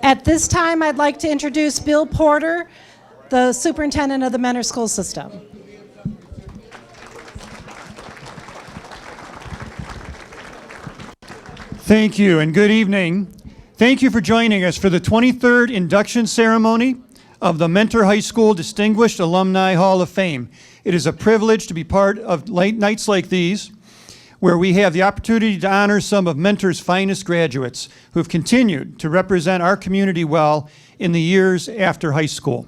At this time, I'd like to introduce Bill Porter, the superintendent of the Mentor School System. Thank you and good evening. Thank you for joining us for the 23rd induction ceremony of the Mentor High School Distinguished Alumni Hall of Fame. It is a privilege to be part of nights like these, where we have the opportunity to honor some of Mentor's finest graduates who have continued to represent our community well in the years after high school.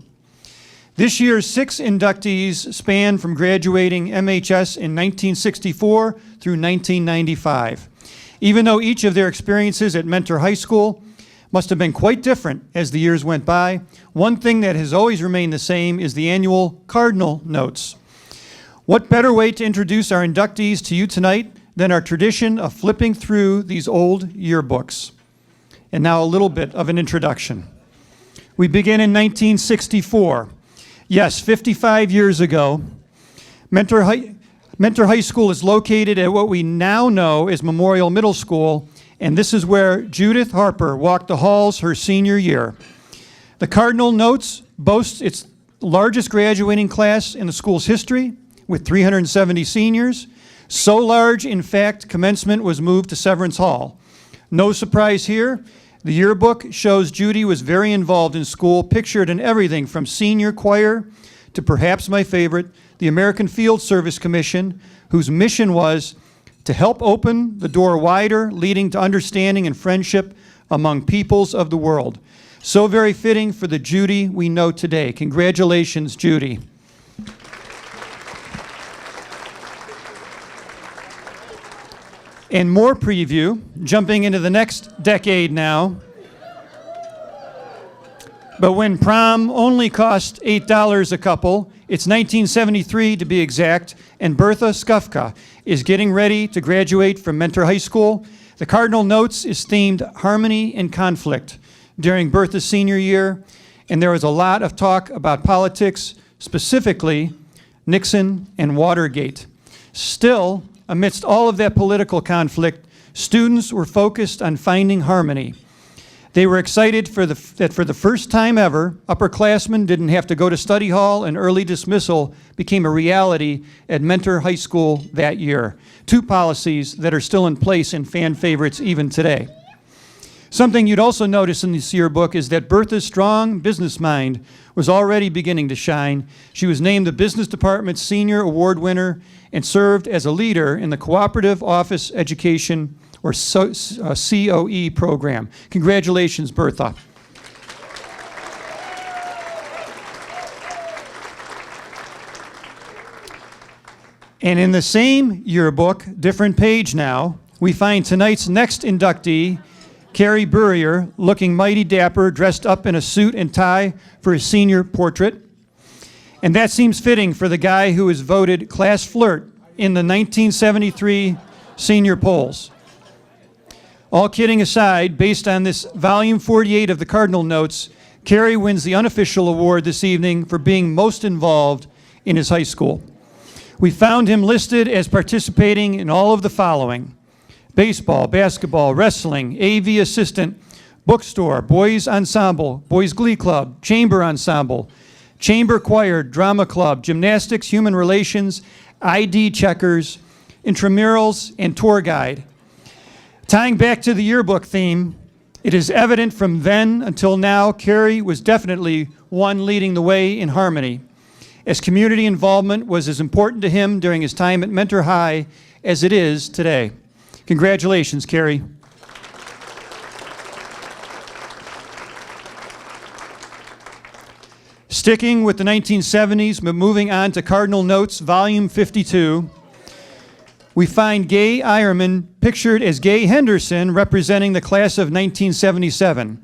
This year's 6 inductees span from graduating MHS in 1964 through 1995. Even though each of their experiences at Mentor High School must have been quite different as the years went by, one thing that has always remained the same is the annual Cardinal Notes. What better way to introduce our inductees to you tonight than our tradition of flipping through these old yearbooks? And now a little bit of an introduction. We begin in 1964. Yes, 55 years ago. Mentor High School is located at what we now know as Memorial Middle School, and this is where Judyth Harper walked the halls her senior year. The Cardinal Notes boasts its largest graduating class in the school's history, with 370 seniors. So large, in fact, commencement was moved to Severance Hall. No surprise here. The yearbook shows Judy was very involved in school, pictured in everything from senior choir to perhaps my favorite, the American Field Service Commission, whose mission was to help open the door wider, leading to understanding and friendship among peoples of the world. So very fitting for the Judy we know today. Congratulations, Judy. And more preview, jumping into the next decade now. But when prom only cost $8 a couple, it's 1973 to be exact, and BERTHA SKUFCA is getting ready to graduate from Mentor High School. The Cardinal Notes is themed Harmony and Conflict during BERTHA's senior year, and there was a lot of talk about politics, specifically Nixon and Watergate. Still, amidst all of that political conflict, students were focused on finding harmony. They were excited that for the first time ever, upperclassmen didn't have to go to study hall, and early dismissal became a reality at Mentor High School that year. 2 policies that are still in place and fan favorites even today. Something you'd also notice in this yearbook is that BERTHA's strong business mind was already beginning to shine. She was named the Business Department's Senior Award winner and served as a leader in the Cooperative Office Education, or COE program. Congratulations, BERTHA. And in the same yearbook, different page now, we find tonight's next inductee, Carrie BURRIER, looking mighty dapper, dressed up in a suit and tie for his senior portrait. And that seems fitting for the guy who was voted class flirt in the 1973 senior polls. All kidding aside, based on this volume 48 of the Cardinal Notes, Carrie wins the unofficial award this evening for being most involved in his high school. We found him listed as participating in all of the following: baseball, basketball, wrestling, AV assistant, bookstore, boys ensemble, boys glee club, chamber ensemble, chamber choir, drama club, gymnastics, human relations, ID checkers, intramurals, and tour guide. Tying back to the yearbook theme, it is evident from then until now, Carrie was definitely one leading the way in harmony, as community involvement was as important to him during his time at Mentor High as it is today. Congratulations, Carrie. Sticking with the 1970s, but moving on to Cardinal Notes, Volume 52, we find Gay EYERMAN pictured as Gay Henderson, representing the class of 1977.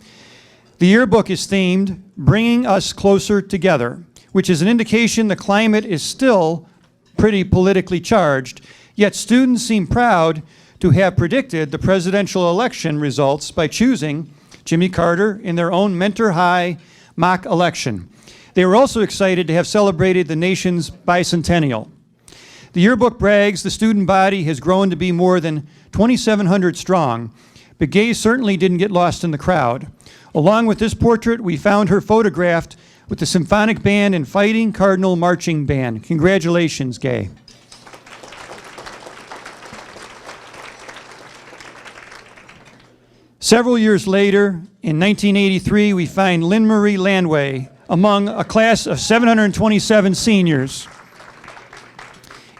The yearbook is themed Bringing Us Closer Together, which is an indication the climate is still pretty politically charged, yet students seem proud to have predicted the presidential election results by choosing Jimmy Carter in their own Mentor High mock election. They were also excited to have celebrated the nation's bicentennial. The yearbook brags the student body has grown to be more than 2,700 strong, but Gay certainly didn't get lost in the crowd. Along with this portrait, we found her photographed with the symphonic band and Fighting Cardinal Marching Band. Congratulations, Gay. Several years later, in 1983, we find LYNNMARIE Landwei among a class of 727 seniors.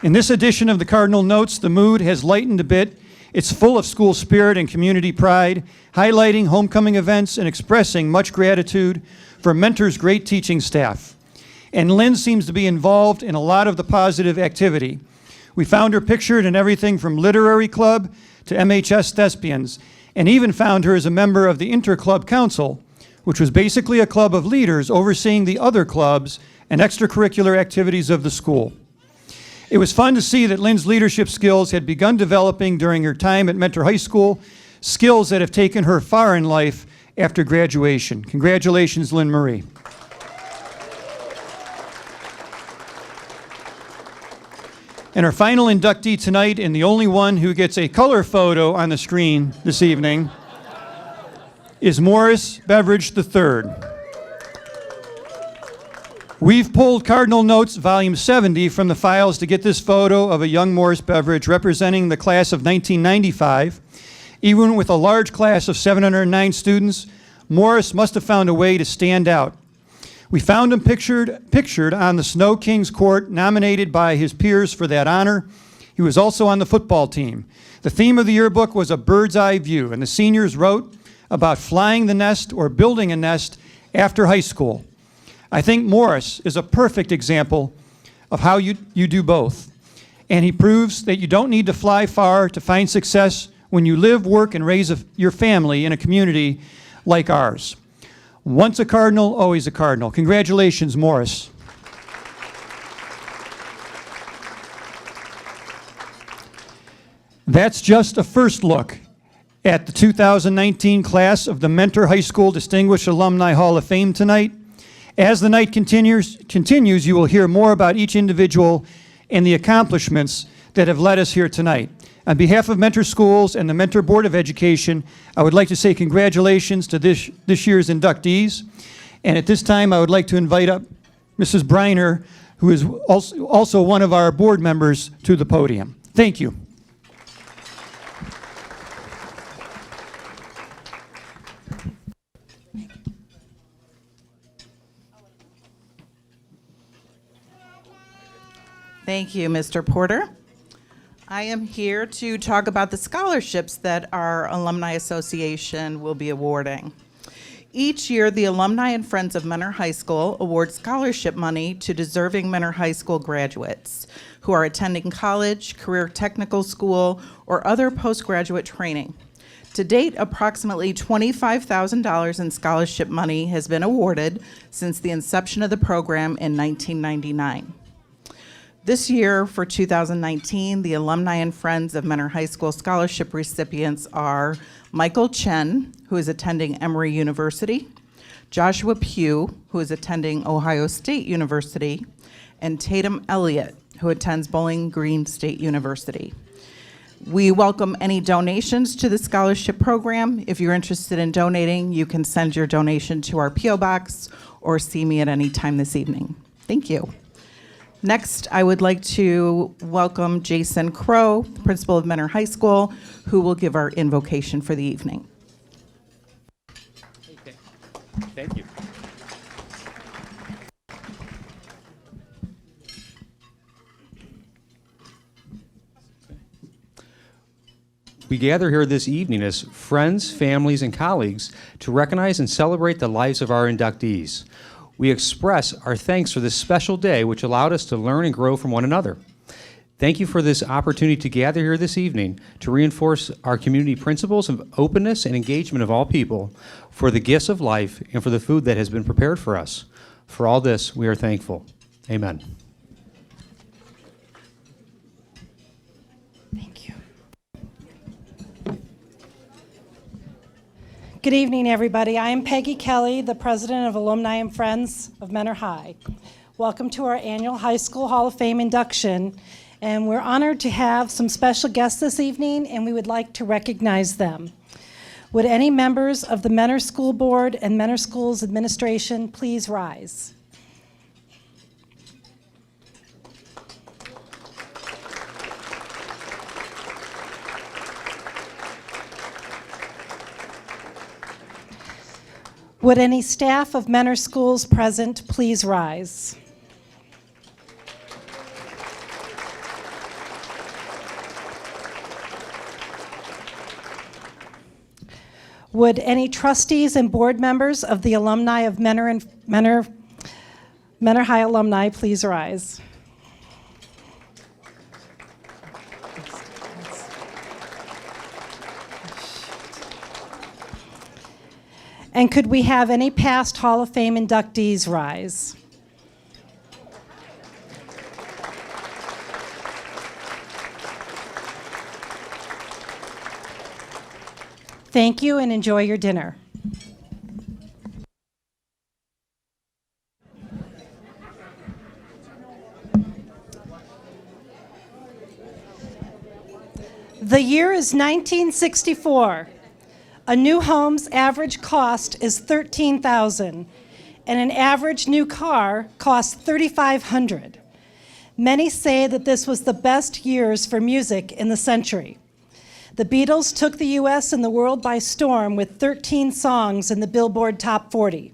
In this edition of the Cardinal Notes, the mood has lightened a bit. It's full of school spirit and community pride, highlighting homecoming events and expressing much gratitude for Mentor's great teaching staff. And Lynn seems to be involved in a lot of the positive activity. We found her pictured in everything from literary club to MHS thespians, and even found her as a member of the Interclub Council, which was basically a club of leaders overseeing the other clubs and extracurricular activities of the school. It was fun to see that Lynn's leadership skills had begun developing during her time at Mentor High School, skills that have taken her far in life after graduation. Congratulations, LYNNMARIE. And our final inductee tonight, and the only one who gets a color photo on the screen this evening, is Morris Beveridge III. We've pulled Cardinal Notes Volume 70 from the files to get this photo of a young Morris Beveridge representing the class of 1995. Even with a large class of 709 students, Morris must have found a way to stand out. We found him pictured on the Snow Kings court, nominated by his peers for that honor. He was also on the football team. The theme of the yearbook was a bird's eye view, and the seniors wrote about flying the nest or building a nest after high school. I think Morris is a perfect example of how you do both. And he proves that you don't need to fly far to find success when you live, work, and raise your family in a community like ours. Once a Cardinal, always a Cardinal. Congratulations, Morris. That's just a first look at the 2019 class of the Mentor High School Distinguished Alumni Hall of Fame tonight. As the night continues, you will hear more about each individual and the accomplishments that have led us here tonight. On behalf of Mentor Schools and the Mentor Board of Education, I would like to say congratulations to this year's inductees. And at this time, I would like to invite up Mrs. Briner, who is also one of our board members, to the podium. Thank you. Thank you, Mr. Porter. I am here to talk about the scholarships that our Alumni Association will be awarding. Each year, the Alumni and Friends of Mentor High School award scholarship money to deserving Mentor High School graduates who are attending college, career technical school, or other postgraduate training. To date, approximately $25,000 in scholarship money has been awarded since the inception of the program in 1999. This year, for 2019, the Alumni and Friends of Mentor High School scholarship recipients are Michael Chen, who is attending Emory University, Joshua Pugh, who is attending Ohio State University, and Tatum Elliott, who attends Bowling Green State University. We welcome any donations to the scholarship program. If you're interested in donating, you can send your donation to our P.O. Box or see me at any time this evening. Thank you. Next, I would like to welcome Jason Crow, principal of Mentor High School, who will give our invocation for the evening. Okay. Thank you. We gather here this evening as friends, families, and colleagues to recognize and celebrate the lives of our inductees. We express our thanks for this special day, which allowed us to learn and grow from one another. Thank you for this opportunity to gather here this evening to reinforce our community principles of openness and engagement of all people, for the gifts of life, and for the food that has been prepared for us. For all this, we are thankful. Amen. Thank you. Good evening, everybody. I am Peggy Kelly, the president of Alumni and Friends of Mentor High. Welcome to our annual High School Hall of Fame induction, and we're honored to have some special guests this evening, and we would like to recognize them. Would any members of the Mentor School Board and Mentor Schools Administration please rise? Would any staff of Mentor Schools present please rise? Would any trustees and board members of the alumni of Mentor High alumni please rise? And could we have any past Hall of Fame inductees rise? Thank you and enjoy your dinner. The year is 1964. A new home's average cost is $13,000, and an average new car costs $3,500. Many say that this was the best years for music in the century. The Beatles took the U.S. and the world by storm with 13 songs in the Billboard Top 40.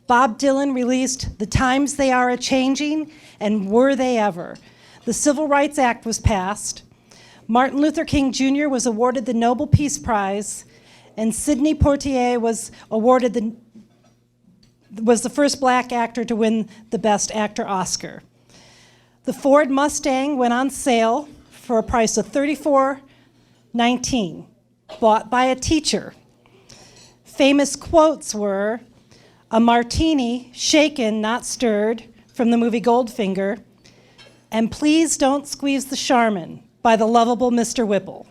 Bob Dylan released The Times They Are A-Changing and Were They Ever. The Civil Rights Act was passed. Martin Luther King Jr. was awarded the Nobel Peace Prize, and Sidney Poitier was the first black actor to win the Best Actor Oscar. The Ford Mustang went on sale for a price of $34.19, bought by a teacher. Famous quotes were, "A martini, shaken, not stirred," from the movie Goldfinger, and "Please don't squeeze the Charmin," by the lovable Mr. Whipple.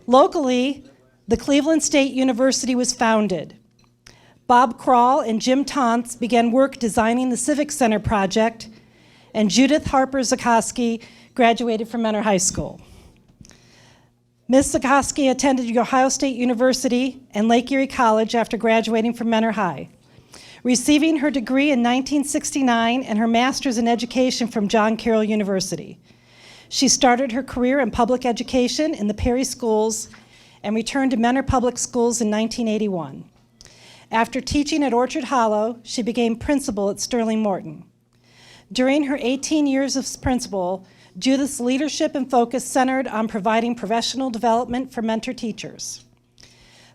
Locally, the Cleveland State University was founded. Bob Krall and Jim Tantz began work designing the Civic Center project, and Judyth Harper Zaczkowski graduated from Mentor High School. Ms. Zaczkowski attended Ohio State University and Lake Erie College after graduating from Mentor High, receiving her degree in 1969 and her master's in education from John Carroll University. She started her career in public education in the Perry Schools and returned to Mentor Public Schools in 1981. After teaching at Orchard Hollow, she became principal at Sterling Morton. During her 18 years as principal, Judyth's leadership and focus centered on providing professional development for mentor teachers.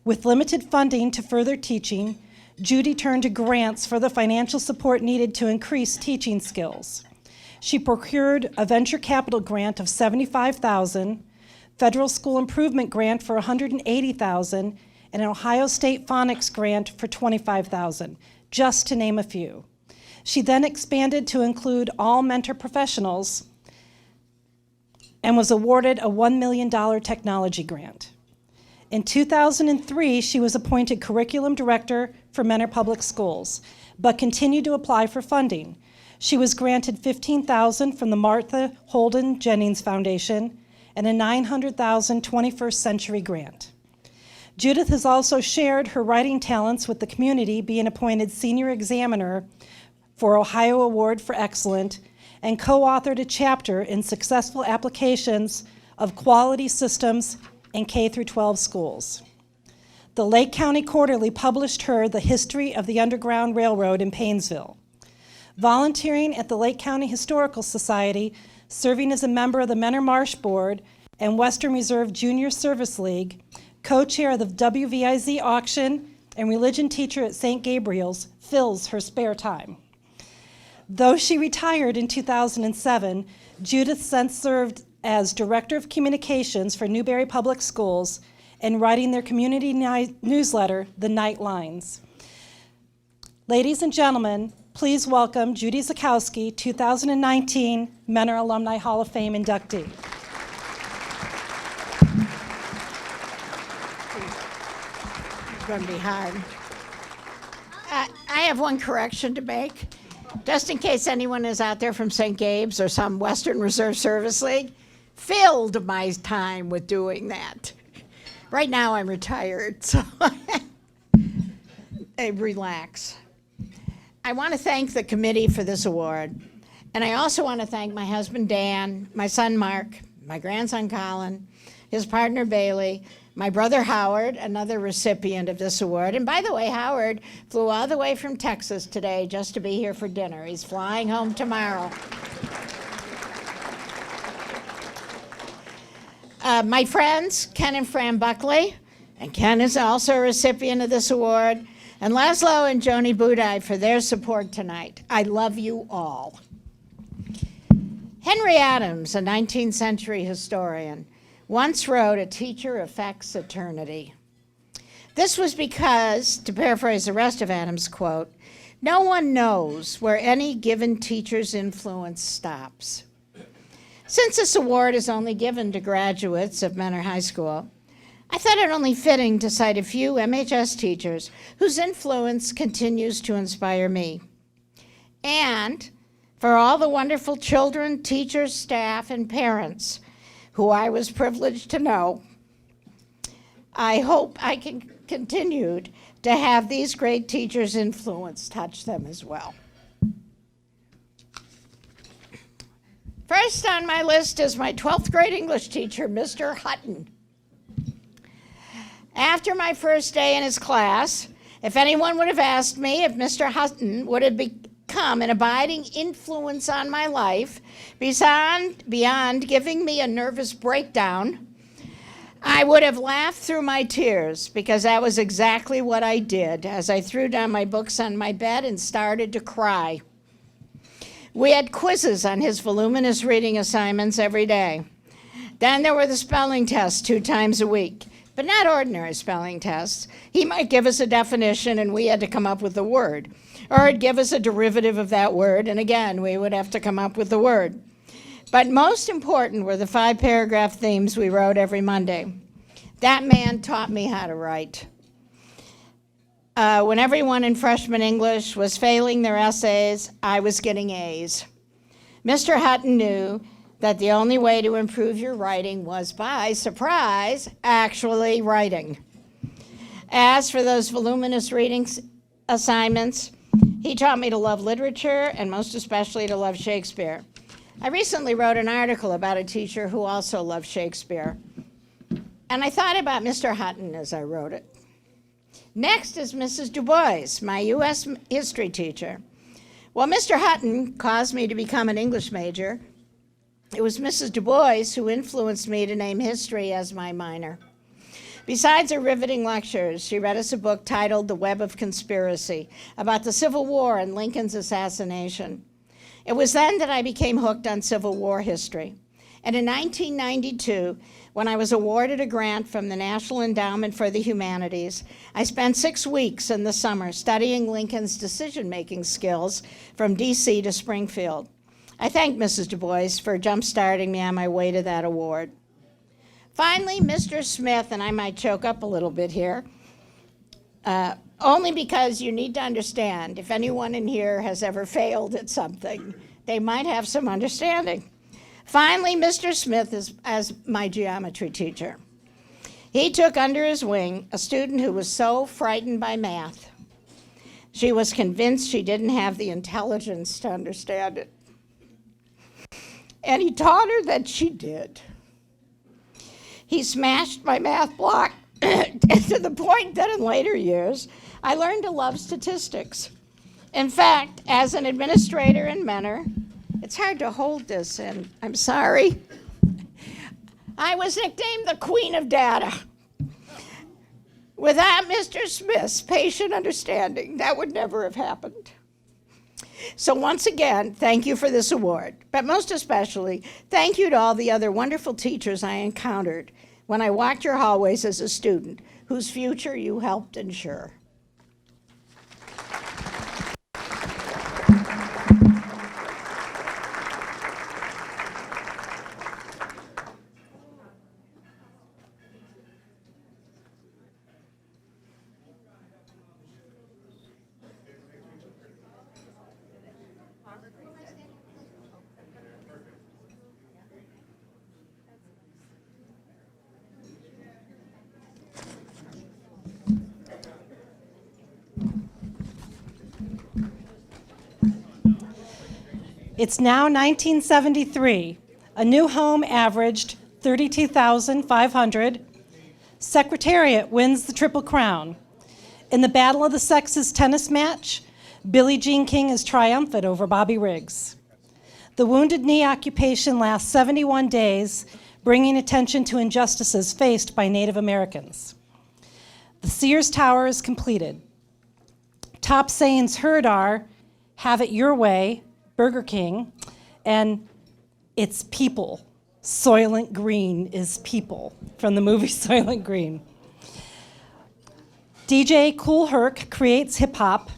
With limited funding to further teaching, Judy turned to grants for the financial support needed to increase teaching skills. She procured a venture capital grant of $75,000, federal school improvement grant for $180,000, and an Ohio State phonics grant for $25,000, just to name a few. She then expanded to include all mentor professionals and was awarded a $1 million technology grant. In 2003, she was appointed curriculum director for Mentor Public Schools, but continued to apply for funding. She was granted $15,000 from the Martha Holden Jennings Foundation and a $900,000 21st Century grant. Judyth has also shared her writing talents with the community, being appointed senior examiner for Ohio Award for Excellence and co-authored a chapter in successful applications of quality systems in K-12 schools. The Lake County Quarterly published her The History of the Underground Railroad in Paynesville. Volunteering at the Lake County Historical Society, serving as a member of the Mentor Marsh Board and Western Reserve Junior Service League, co-chair of the WVIZ auction, and religion teacher at St. Gabriel's, fills her spare time. Though she retired in 2007, Judyth since served as Director of Communications for Newberry Public Schools and writing their community newsletter, The Night Lines. Ladies and gentlemen, please welcome Judy Zaczkowski, 2019 Mentor Alumni Hall of Fame inductee. It's going to be hard. I have one correction to make, just in case anyone is out there from St. Gabe's or some Western Reserve Service League. Filled my time with doing that. Right now I'm retired, so I relax. I want to thank the committee for this award. And I also want to thank my husband, Dan, my son, Mark, my grandson, Colin, his partner, Bailey, my brother, Howard, another recipient of this award. And by the way, Howard flew all the way from Texas today just to be here for dinner. He's flying home tomorrow. My friends, Ken and Fran Buckley, and Ken is also a recipient of this award, and Laszlo and Joni Budai for their support tonight. I love you all. Henry Adams, a 19th century historian, once wrote, "A teacher affects eternity." This was because, to paraphrase the rest of Adams' quote, no one knows where any given teacher's influence stops. Since this award is only given to graduates of Mentor High School, I thought it only fitting to cite a few MHS teachers whose influence continues to inspire me. And for all the wonderful children, teachers, staff, and parents who I was privileged to know, I hope I can continue to have these great teachers' influence touch them as well. First on my list is my 12th grade English teacher, Mr. Hutton. After my first day in his class, if anyone would have asked me if Mr. Hutton would have become an abiding influence on my life, beyond giving me a nervous breakdown, I would have laughed through my tears, because that was exactly what I did as I threw down my books on my bed and started to cry. We had quizzes on his voluminous reading assignments every day. Then there were the spelling tests 2 times a week, but not ordinary spelling tests. He might give us a definition and we had to come up with the word, or he'd give us a derivative of that word, and again, we would have to come up with the word. But most important were the 5-paragraph themes we wrote every Monday. That man taught me how to write. When everyone in freshman English was failing their essays, I was getting A's. Mr. Hutton knew that the only way to improve your writing was by, surprise, actually writing. As for those voluminous reading assignments, he taught me to love literature and most especially to love Shakespeare. I recently wrote an article about a teacher who also loved Shakespeare, and I thought about Mr. Hutton as I wrote it. Next is Mrs. Du Bois, my U.S. history teacher. Well, Mr. Hutton caused me to become an English major. It was Mrs. Du Bois who influenced me to name history as my minor. Besides her riveting lectures, she read us a book titled The Web of Conspiracy, about the Civil War and Lincoln's assassination. It was then that I became hooked on Civil War history. And in 1992, when I was awarded a grant from the National Endowment for the Humanities, I spent 6 weeks in the summer studying Lincoln's decision-making skills from DC to Springfield. I thank Mrs. Du Bois for jump-starting me on my way to that award. Finally, Mr. Smith, and I might choke up a little bit here, only because you need to understand, if anyone in here has ever failed at something, they might have some understanding. Finally, Mr. Smith is as my geometry teacher. He took under his wing a student who was so frightened by math, she was convinced she didn't have the intelligence to understand it. And he taught her that she did. He smashed my math block to the point that in later years, I learned to love statistics. In fact, as an administrator in Mentor, it's hard to hold this in, I'm sorry. I was nicknamed the Queen of Data. Without Mr. Smith's patient understanding, that would never have happened. So once again, thank you for this award, but most especially, thank you to all the other wonderful teachers I encountered when I walked your hallways as a student, whose future you helped ensure. It's now 1973. A new home averaged $32,500. Secretariat wins the Triple Crown. In the Battle of the Sexes tennis match, Billie Jean King is triumphant over Bobby Riggs. The Wounded Knee occupation lasts 71 days, bringing attention to injustices faced by Native Americans. The Sears Tower is completed. Top sayings heard are, "Have it your way," Burger King, and "It's people." Soylent Green is people, from the movie Soylent Green. DJ Kool Herc creates hip-hop.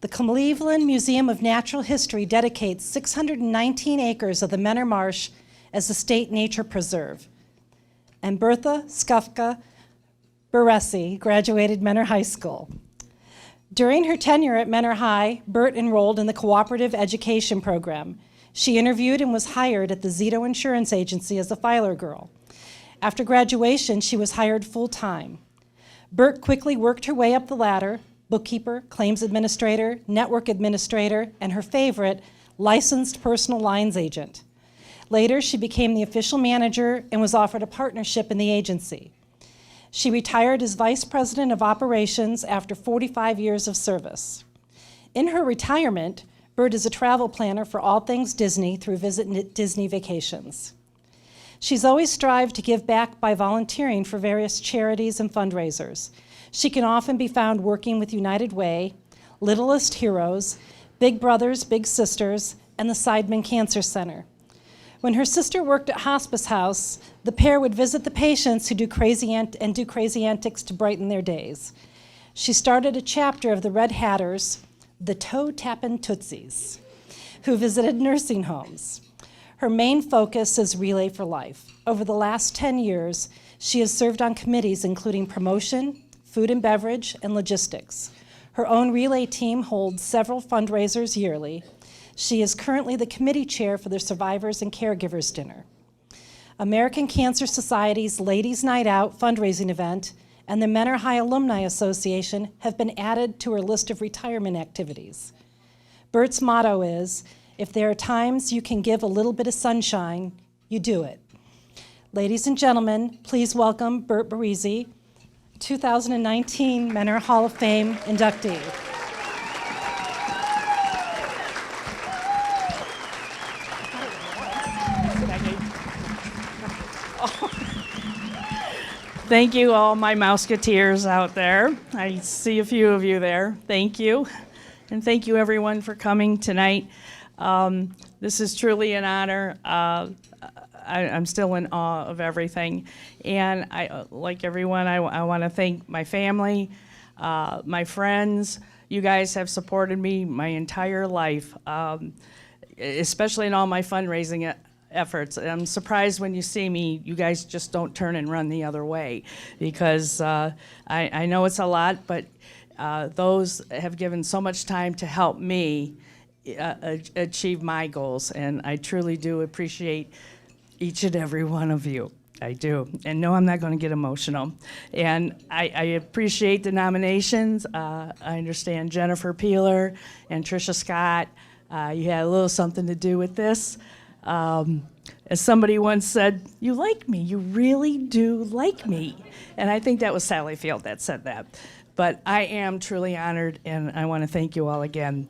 The Cleveland Museum of Natural History dedicates 619 acres of the Menor Marsh as a state nature preserve. And BERTHA, SKUFCA, BARRESI graduated Menor High School. During her tenure at Menor High, Bert enrolled in the Cooperative Education Program. She interviewed and was hired at the Zito Insurance Agency as a filer girl. After graduation, she was hired full-time. Bert quickly worked her way up the ladder: bookkeeper, claims administrator, network administrator, and her favorite, licensed personal lines agent. Later, she became the official manager and was offered a partnership in the agency. She retired as vice president of operations after 45 years of service. In her retirement, Bert is a travel planner for all things Disney through Visit Disney Vacations. She's always strived to give back by volunteering for various charities and fundraisers. She can often be found working with United Way, Littlest Heroes, Big Brothers Big Sisters, and the Seidman Cancer Center. When her sister worked at Hospice House, the pair would visit the patients who do crazy antics to brighten their days. She started a chapter of the Red Hatters, the toe-tappin' Tootsies, who visited nursing homes. Her main focus is Relay for Life. Over the last 10 years, she has served on committees including promotion, food and beverage, and logistics. Her own Relay team holds several fundraisers yearly. She is currently the committee chair for the Survivors and Caregivers Dinner. American Cancer Society's Ladies' Night Out fundraising event and the Menor High Alumni Association have been added to her list of retirement activities. Bert's motto is, "If there are times you can give a little bit of sunshine, you do it." Ladies and gentlemen, please welcome Bert BARRESI, 2019 Menor Hall of Fame inductee. Thank you, all my Mouseketeers out there. I see a few of you there. Thank you. And thank you, everyone, for coming tonight. This is truly an honor. I'm still in awe of everything. And like everyone, I want to thank my family, my friends. You guys have supported me my entire life, especially in all my fundraising efforts. I'm surprised when you see me, you guys just don't turn and run the other way, because I know it's a lot, but those have given so much time to help me achieve my goals, and I truly do appreciate each and every one of you. I do. And no, I'm not going to get emotional. And I appreciate the nominations. I understand Jennifer Peeler and Tricia Scott, you had a little something to do with this. As somebody once said, "You like me, you really do like me." And I think that was Sally Field that said that. But I am truly honored, and I want to thank you all again.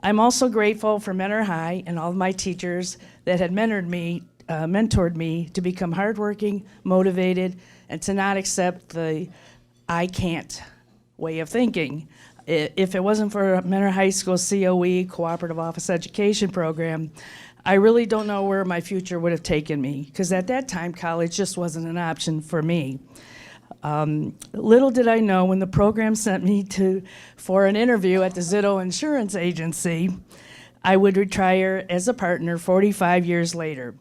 I'm also grateful for Menor High and all of my teachers that had mentored me to become hardworking, motivated, and to not accept the "I can't" way of thinking. If it wasn't for Menor High School COE, Cooperative Office Education Program, I really don't know where my future would have taken me, because at that time, college just wasn't an option for me. Little did I know, when the program sent me for an interview at the Zito Insurance Agency, I would retire as a partner 45 years later.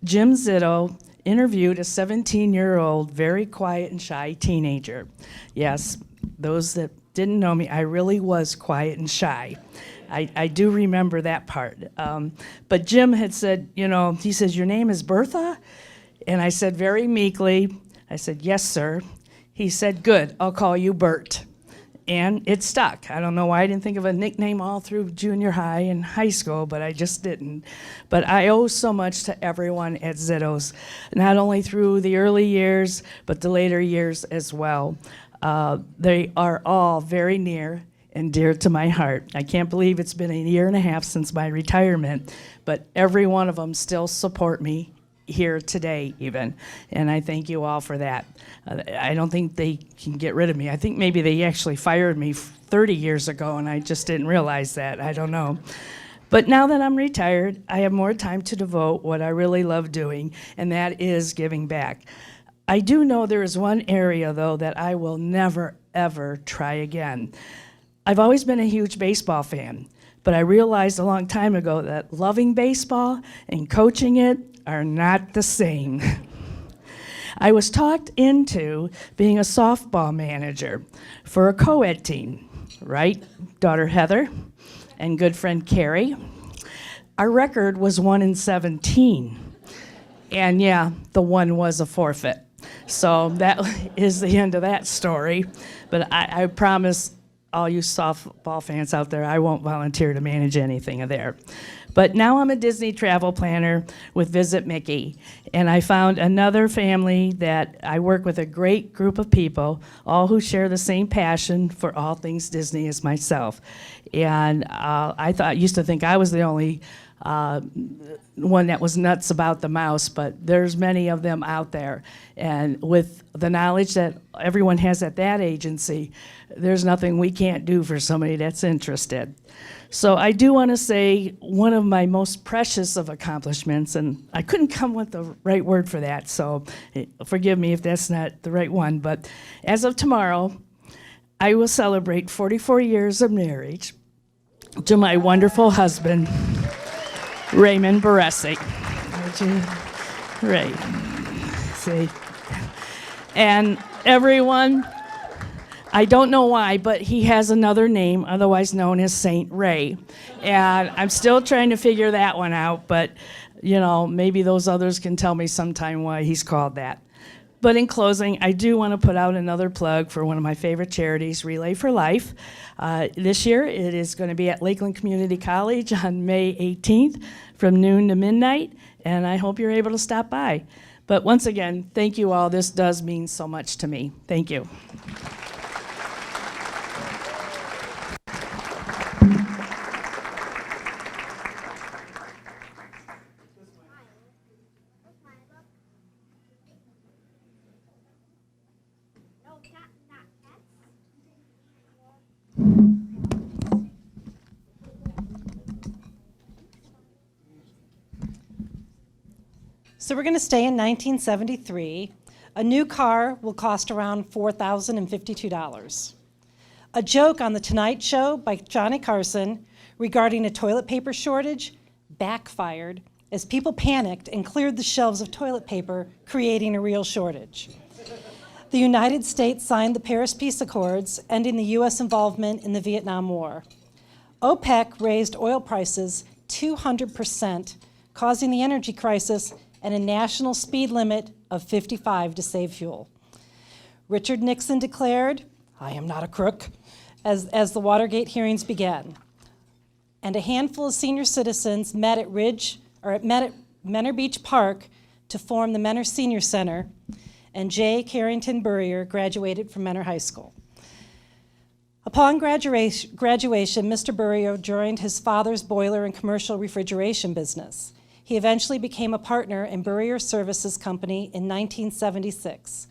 Jim Zito interviewed a 17-year-old, very quiet and shy teenager. Yes, those that didn't know me, I really was quiet and shy. I do remember that part. But Jim had said, he says, "Your name is Bertha?" And I said very meekly, I said, "Yes, sir." He said, "Good, I'll call you Bert." and it stuck. I don't know why I didn't think of a nickname all through junior high and high school, but I just didn't. But I owe so much to everyone at Zittos, not only through the early years, but the later years as well. They are all very near and dear to my heart. I can't believe it's been a year and a half since my retirement, but every one of them still support me here today even, and I thank you all for that. I don't think they can get rid of me. I think maybe they actually fired me 30 years ago and I just didn't realize that. I don't know. But now that I'm retired, I have more time to devote what I really love doing, and that is giving back. I do know there is one area, though, that I will never, ever try again. I've always been a huge baseball fan, but I realized a long time ago that loving baseball and coaching it are not the same. I was talked into being a softball manager for a co-ed team, right? Daughter Heather and good friend Carrie. Our record was 1-17. And yeah, the one was a forfeit. So that is the end of that story. But I promise all you softball fans out there, I won't volunteer to manage anything there. But now I'm a Disney travel planner with Visit Mickey, and I found another family that I work with, a great group of people, all who share the same passion for all things Disney as myself. And I used to think I was the only one that was nuts about the mouse, but there's many of them out there. And with the knowledge that everyone has at that agency, there's nothing we can't do for somebody that's interested. So I do want to say one of my most precious of accomplishments, and I couldn't come with the right word for that, so forgive me if that's not the right one, but as of tomorrow, I will celebrate 44 years of marriage to my wonderful husband, Raymond BARRESI. Right. See? And everyone, I don't know why, but he has another name, otherwise known as Saint Ray. And I'm still trying to figure that one out, but you know, maybe those others can tell me sometime why he's called that. But in closing, I do want to put out another plug for one of my favorite charities, Relay for Life. This year, it is going to be at Lakeland Community College on May 18th from noon to midnight, and I hope you're able to stop by. But once again, thank you all. This does mean so much to me. Thank you. So we're going to stay in 1973. A new car will cost around $4,052. A joke on The Tonight Show by Johnny Carson regarding a toilet paper shortage backfired as people panicked and cleared the shelves of toilet paper, creating a real shortage. The United States signed the Paris Peace Accords, ending the U.S. involvement in the Vietnam War. OPEC raised oil prices 200%, causing the energy crisis and a national speed limit of 55 to save fuel. Richard Nixon declared, "I am not a crook," as the Watergate hearings began. And a handful of senior citizens met at Menor Beach Park to form the Menor Senior Center, and J. Carrington BURRIER graduated from Menor High School. Upon graduation, Mr. BURRIER joined his father's boiler and commercial refrigeration business. He eventually became a partner in BURRIER Services Company in 1976.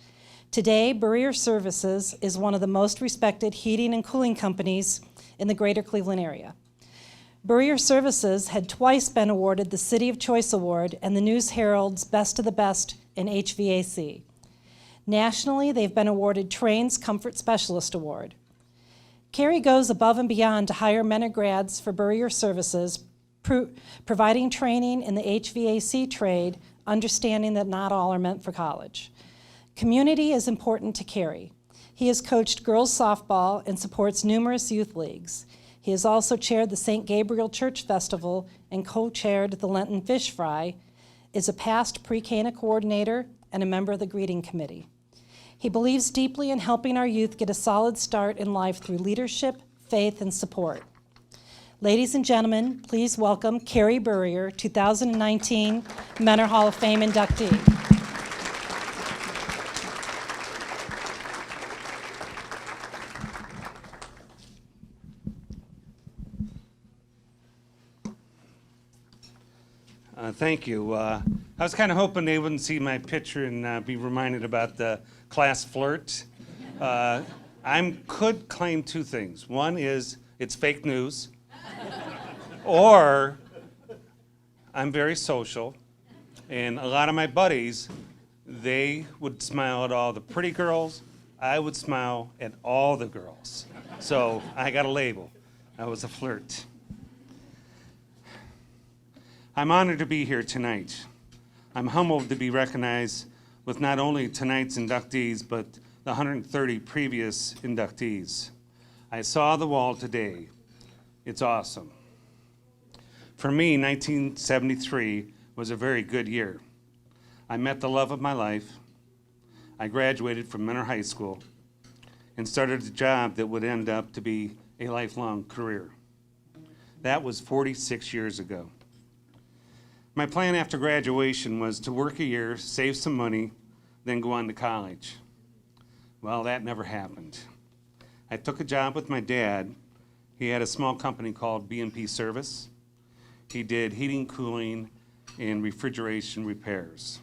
Today, BURRIER Services is one of the most respected heating and cooling companies in the greater Cleveland area. BURRIER Services had twice been awarded the City of Choice Award and the News Herald's Best of the Best in HVAC. Nationally, they've been awarded Train's Comfort Specialist Award. Carrie goes above and beyond to hire Menor grads for BURRIER Services, providing training in the HVAC trade, understanding that not all are meant for college. Community is important to Carrie. He has coached girls softball and supports numerous youth leagues. He has also chaired the St. Gabriel Church Festival and co-chaired the Lenten Fish Fry, is a past pre-Cana coordinator and a member of the greeting committee. He believes deeply in helping our youth get a solid start in life through leadership, faith, and support. Ladies and gentlemen, please welcome Carrie BURRIER, 2019 Mentor Hall of Fame inductee. Thank you. I was kind of hoping they wouldn't see my picture and be reminded about the class flirt. I could claim two things. One is it's fake news, or I'm very social, and a lot of my buddies, they would smile at all the pretty girls. I would smile at all the girls. So I got a label. I was a flirt. I'm honored to be here tonight. I'm humbled to be recognized with not only tonight's inductees, but the 130 previous inductees. I saw the wall today. It's awesome. For me, 1973 was a very good year. I met the love of my life. I graduated from Mentor High School and started a job that would end up to be a lifelong career. That was 46 years ago. My plan after graduation was to work a year, save some money, then go on to college. Well, that never happened. I took a job with my dad. He had a small company called B&P Service. He did heating, cooling, and refrigeration repairs.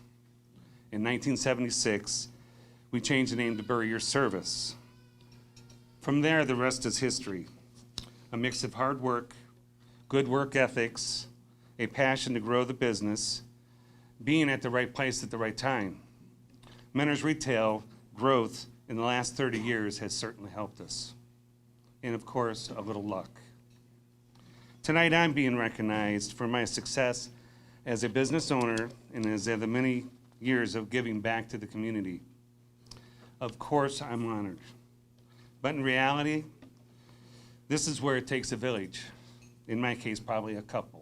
In 1976, we changed the name to BURRIER Service. From there, the rest is history. A mix of hard work, good work ethics, a passion to grow the business, being at the right place at the right time. Mentor's retail growth in the last 30 years has certainly helped us. And of course, a little luck. Tonight I'm being recognized for my success as a business owner and as the many years of giving back to the community. Of course, I'm honored. But in reality, this is where it takes a village. In my case, probably a couple.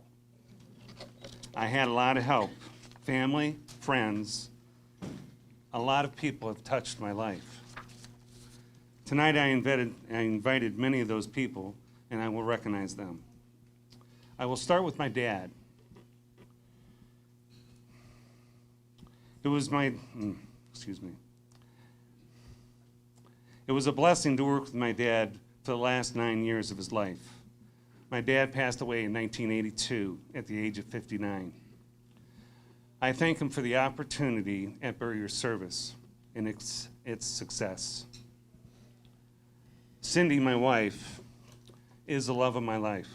I had a lot of help, family, friends. A lot of people have touched my life. Tonight I invited many of those people, and I will recognize them. I will start with my dad. It was It was a blessing to work with my dad for the last 9 years of his life. My dad passed away in 1982 at the age of 59. I thank him for the opportunity at BURRIER Service and its success. Cindy, my wife, is the love of my life.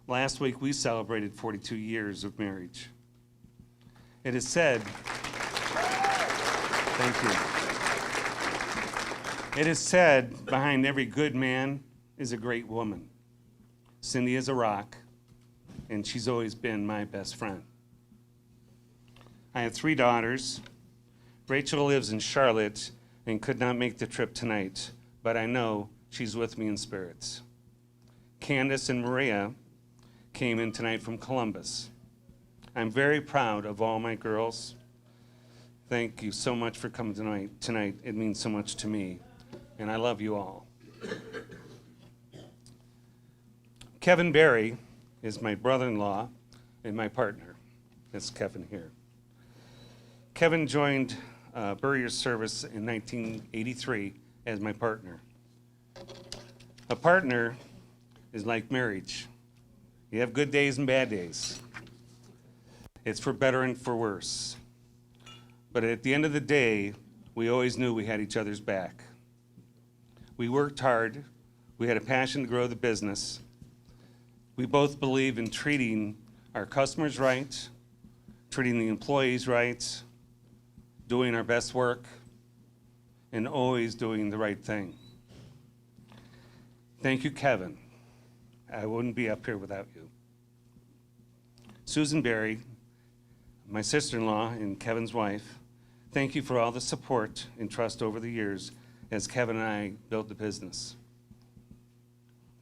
Last week we celebrated 42 years of marriage. It is said, thank you. It is said, behind every good man is a great woman. Cindy is a rock, and she's always been my best friend. I have 3 daughters. Rachel lives in Charlotte and could not make the trip tonight, but I know she's with me in spirits. Candace and Maria came in tonight from Columbus. I'm very proud of all my girls. Thank you so much for coming tonight. It means so much to me, and I love you all. Kevin Berry is my brother-in-law and my partner. That's Kevin here. Kevin joined BURRIER Service in 1983 as my partner. A partner is like marriage. You have good days and bad days. It's for better and for worse. But at the end of the day, we always knew we had each other's back. We worked hard. We had a passion to grow the business. We both believe in treating our customers right, treating the employees right, doing our best work, and always doing the right thing. Thank you, Kevin. I wouldn't be up here without you. Susan Berry, my sister-in-law and Kevin's wife, thank you for all the support and trust over the years as Kevin and I built the business.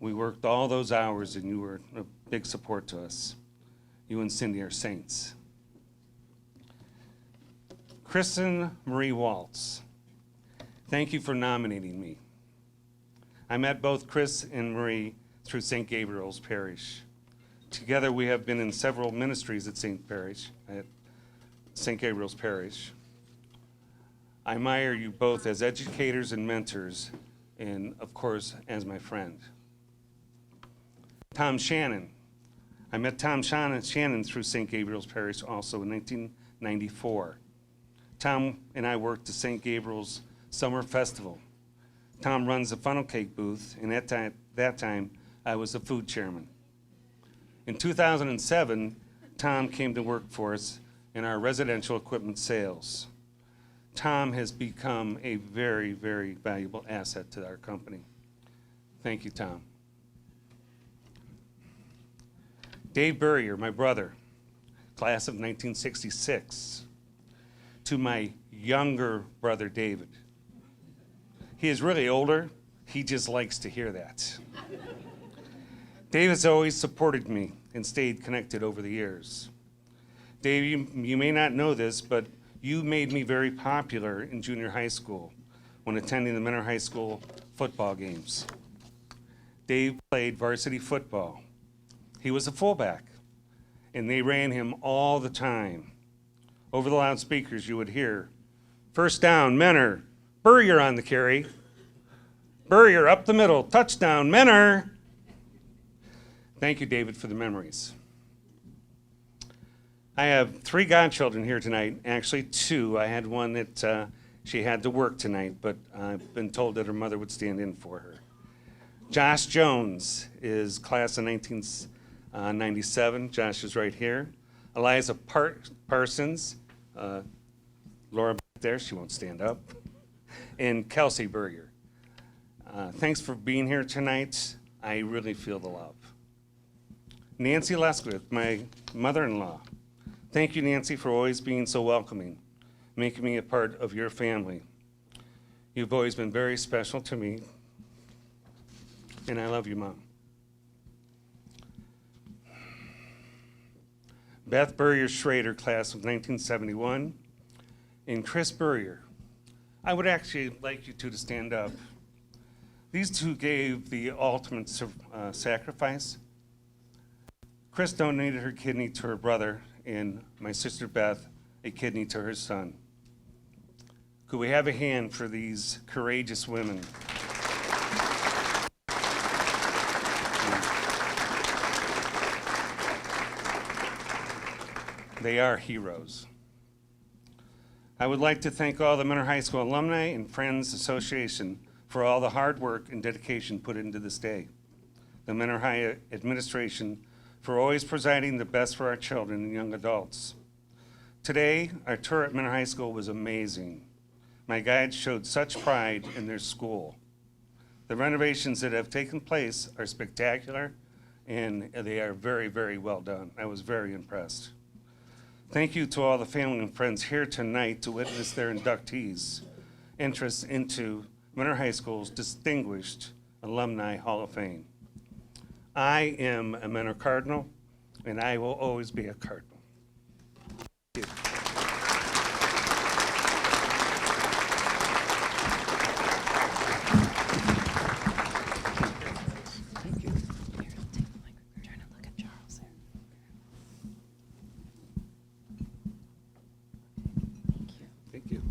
We worked all those hours and you were a big support to us. You and Cindy are saints. Kristen Marie Waltz. Thank you for nominating me. I met both Chris and Marie through St. Gabriel's Parish. Together we have been in several ministries at St. Gabriel's Parish. I admire you both as educators and mentors, and of course, as my friend. Tom Shannon. I met Tom Shannon through St. Gabriel's Parish also in 1994. Tom and I worked at St. Gabriel's Summer Festival. Tom runs a funnel cake booth, and at that time, I was the food chairman. In 2007, Tom came to work for us in our residential equipment sales. Tom has become a very, very valuable asset to our company. Thank you, Tom. Dave Burrier, my brother, class of 1966. To my younger brother, David. He is really older. He just likes to hear that. Dave has always supported me and stayed connected over the years. Dave, you may not know this, but you made me very popular in junior high school when attending the Mentor High School football games. Dave played varsity football. He was a fullback, and they ran him all the time. Over the loudspeakers, you would hear, "First down, Mentor. Burrier on the carry. Burrier up the middle. Touchdown, Mentor." Thank you, David, for the memories. I have 3 godchildren here tonight. Actually, 2. I had one that she had to work tonight, but I've been told that her mother would stand in for her. Josh Jones is class of 1997. Josh is right here. Eliza Parsons, Laura back there, she won't stand up, and Kelsey Burrier. Thanks for being here tonight. I really feel the love. Nancy Lesquith, my mother-in-law. Thank you, Nancy, for always being so welcoming, making me a part of your family. You've always been very special to me, and I love you, Mom. Beth Burrier Schrader, class of 1971, and Chris Burrier. I would actually like you two to stand up. These two gave the ultimate sacrifice. Chris donated her kidney to her brother, and my sister Beth, a kidney to her son. Could we have a hand for these courageous women? They are heroes. I would like to thank all the Mentor High School Alumni and Friends Association for all the hard work and dedication put into this day. The Mentor High administration for always providing the best for our children and young adults. Today, our tour at Mentor High School was amazing. My guides showed such pride in their school. The renovations that have taken place are spectacular, and they are very, very well done. I was very impressed. Thank you to all the family and friends here tonight to witness their inductees' interest into Mentor High School's Distinguished Alumni Hall of Fame. I am a Mentor Cardinal, and I will always be a Cardinal. Thank you. Thank you.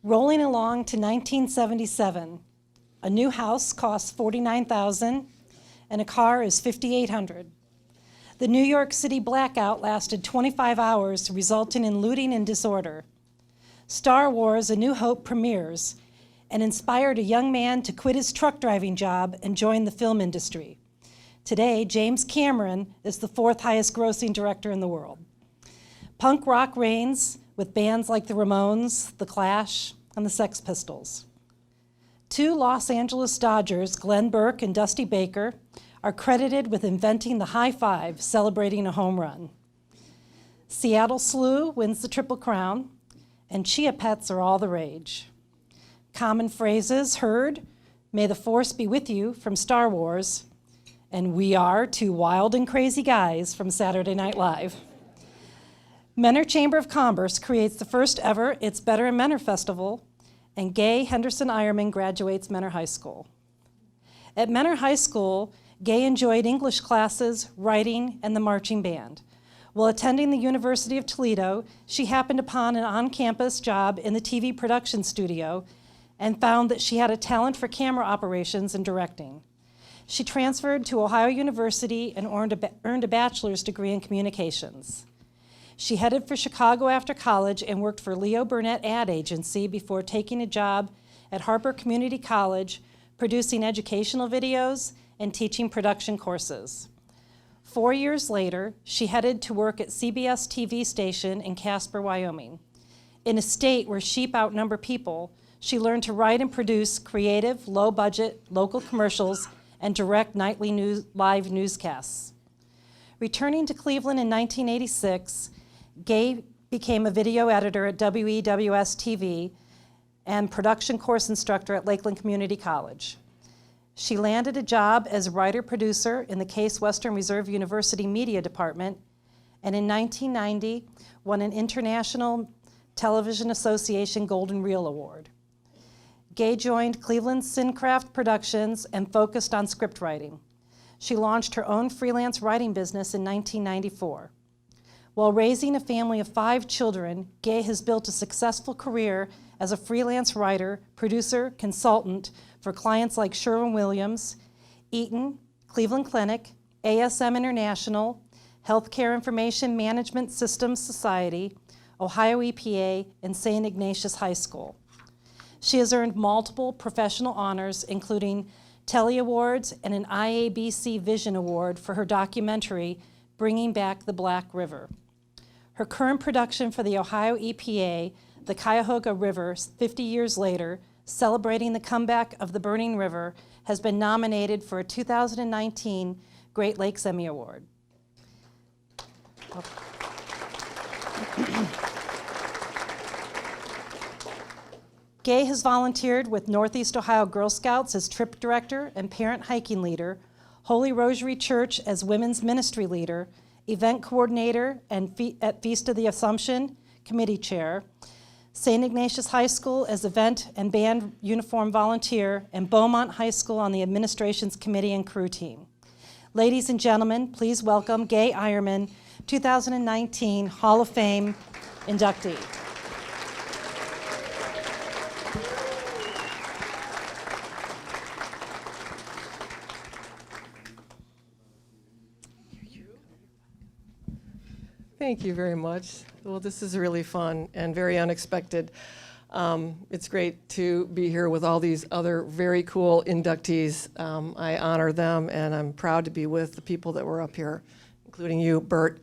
Rolling along to 1977, a new house costs $49,000 and a car is $5,800. The New York City blackout lasted 25 hours, resulting in looting and disorder. Star Wars: A New Hope premieres and inspired a young man to quit his truck driving job and join the film industry. Today, James Cameron is the 4th highest grossing director in the world. Punk rock reigns with bands like the Ramones, The Clash, and the Sex Pistols. 2 Los Angeles Dodgers, Glenn Burke and Dusty Baker, are credited with inventing the high five, celebrating a home run. Seattle Slew wins the Triple Crown, and chia pets are all the rage. Common phrases heard, "May the Force be with you" from Star Wars, And we are two wild and crazy guys from Saturday Night Live. Mentor Chamber of Commerce creates the first ever It's Better in Mentor Festival, and Gay Henderson Eyerman graduates Mentor High School. At Mentor High School, Gay enjoyed English classes, writing, and the marching band. While attending the University of Toledo, she happened upon an on-campus job in the TV production studio and found that she had a talent for camera operations and directing. She transferred to Ohio University and earned a bachelor's degree in communications. She headed for Chicago after college and worked for Leo Burnett Ad Agency before taking a job at Harper Community College, producing educational videos and teaching production courses. 4 years later, she headed to work at CBS TV station in Casper, Wyoming. In a state where sheep outnumber people, she learned to write and produce creative, low-budget, local commercials and direct nightly live newscasts. Returning to Cleveland in 1986, Gay became a video editor at WEWS-TV and production course instructor at Lakeland Community College. She landed a job as writer-producer in the Case Western Reserve University Media Department, and in 1990 won an International Television Association Golden Reel Award. Gay joined Cleveland Sincraft Productions and focused on script writing. She launched her own freelance writing business in 1994. While raising a family of 5 children, Gay has built a successful career as a freelance writer, producer, consultant for clients like Sherwin-Williams, Eaton, Cleveland Clinic, ASM International, Healthcare Information Management Systems Society, Ohio EPA, and St. Ignatius High School. She has earned multiple professional honors, including Telly Awards and an IABC Vision Award for her documentary, Bringing Back the Black River. Her current production for the Ohio EPA, The Cuyahoga River, 50 years later, celebrating the comeback of the burning river, has been nominated for a 2019 Great Lakes Emmy Award. Gay has volunteered with Northeast Ohio Girl Scouts as trip director and parent hiking leader, Holy Rosary Church as women's ministry leader, event coordinator and at Feast of the Assumption committee chair, St. Ignatius High School as event and band uniform volunteer, and Beaumont High School on the administration's committee and crew team. Ladies and gentlemen, please welcome Gay Eyerman, 2019 Hall of Fame inductee. Thank you very much. Well, this is really fun and very unexpected. It's great to be here with all these other very cool inductees. I honor them, and I'm proud to be with the people that were up here, including you, Bert.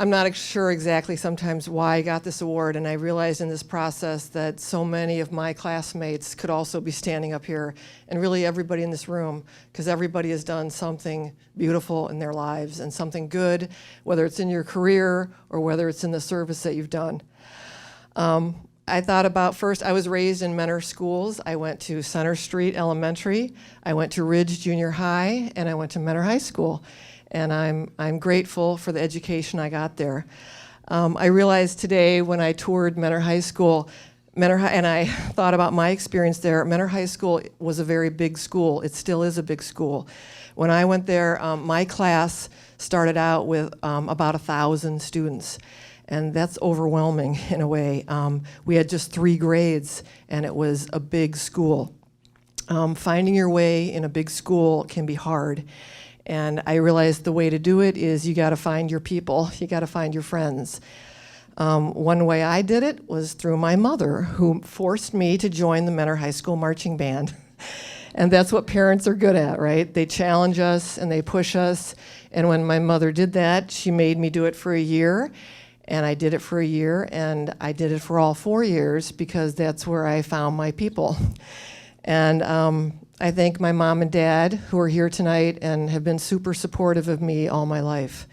I'm not sure exactly sometimes why I got this award, and I realized in this process that so many of my classmates could also be standing up here, and really everybody in this room, because everybody has done something beautiful in their lives and something good, whether it's in your career or whether it's in the service that you've done. I thought about first, I was raised in Mentor schools. I went to Center Street Elementary, I went to Ridge Junior High, and I went to Mentor High School. And I'm grateful for the education I got there. I realized today when I toured Mentor High School, and I thought about my experience there, Mentor High School was a very big school. It still is a big school. When I went there, my class started out with about 1,000 students. And that's overwhelming in a way. We had just 3 grades, and it was a big school. Finding your way in a big school can be hard. And I realized the way to do it is you got to find your people. You got to find your friends. One way I did it was through my mother, who forced me to join the Mentor High School marching band. And that's what parents are good at, right? They challenge us and they push us. And when my mother did that, she made me do it for a year. And I did it for a year, and I did it for all 4 years because that's where I found my people. And I thank my mom and dad who are here tonight and have been super supportive of me all my life.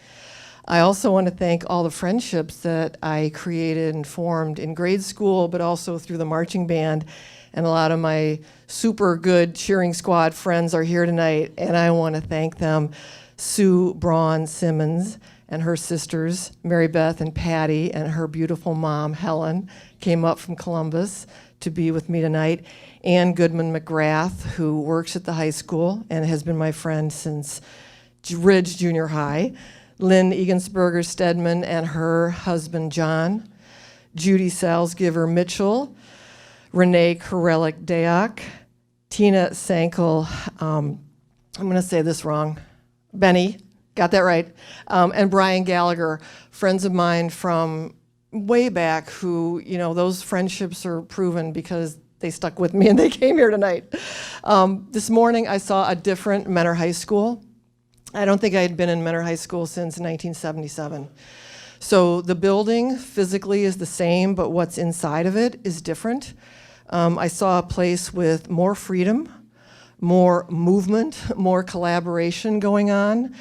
I also want to thank all the friendships that I created and formed in grade school, but also through the marching band. And a lot of my super good cheering squad friends are here tonight, and I want to thank them. Sue Braun Simmons and her sisters, Mary Beth and Patty, and her beautiful mom, Helen, came up from Columbus to be with me tonight. Ann Goodman McGrath, who works at the high school and has been my friend since Ridge Junior High. Lynn Egensberger Stedman and her husband, John. Judy Salzgiver Mitchell. Renee Korelik Dayak. Tina Sankel, I'm going to say this wrong, Benny, got that right, and Brian Gallagher, friends of mine from way back who, you know, those friendships are proven because they stuck with me and they came here tonight. This morning I saw a different Mentor High School. I don't think I had been in Mentor High School since 1977. So the building physically is the same, but what's inside of it is different. I saw a place with more freedom, more movement, more collaboration going on.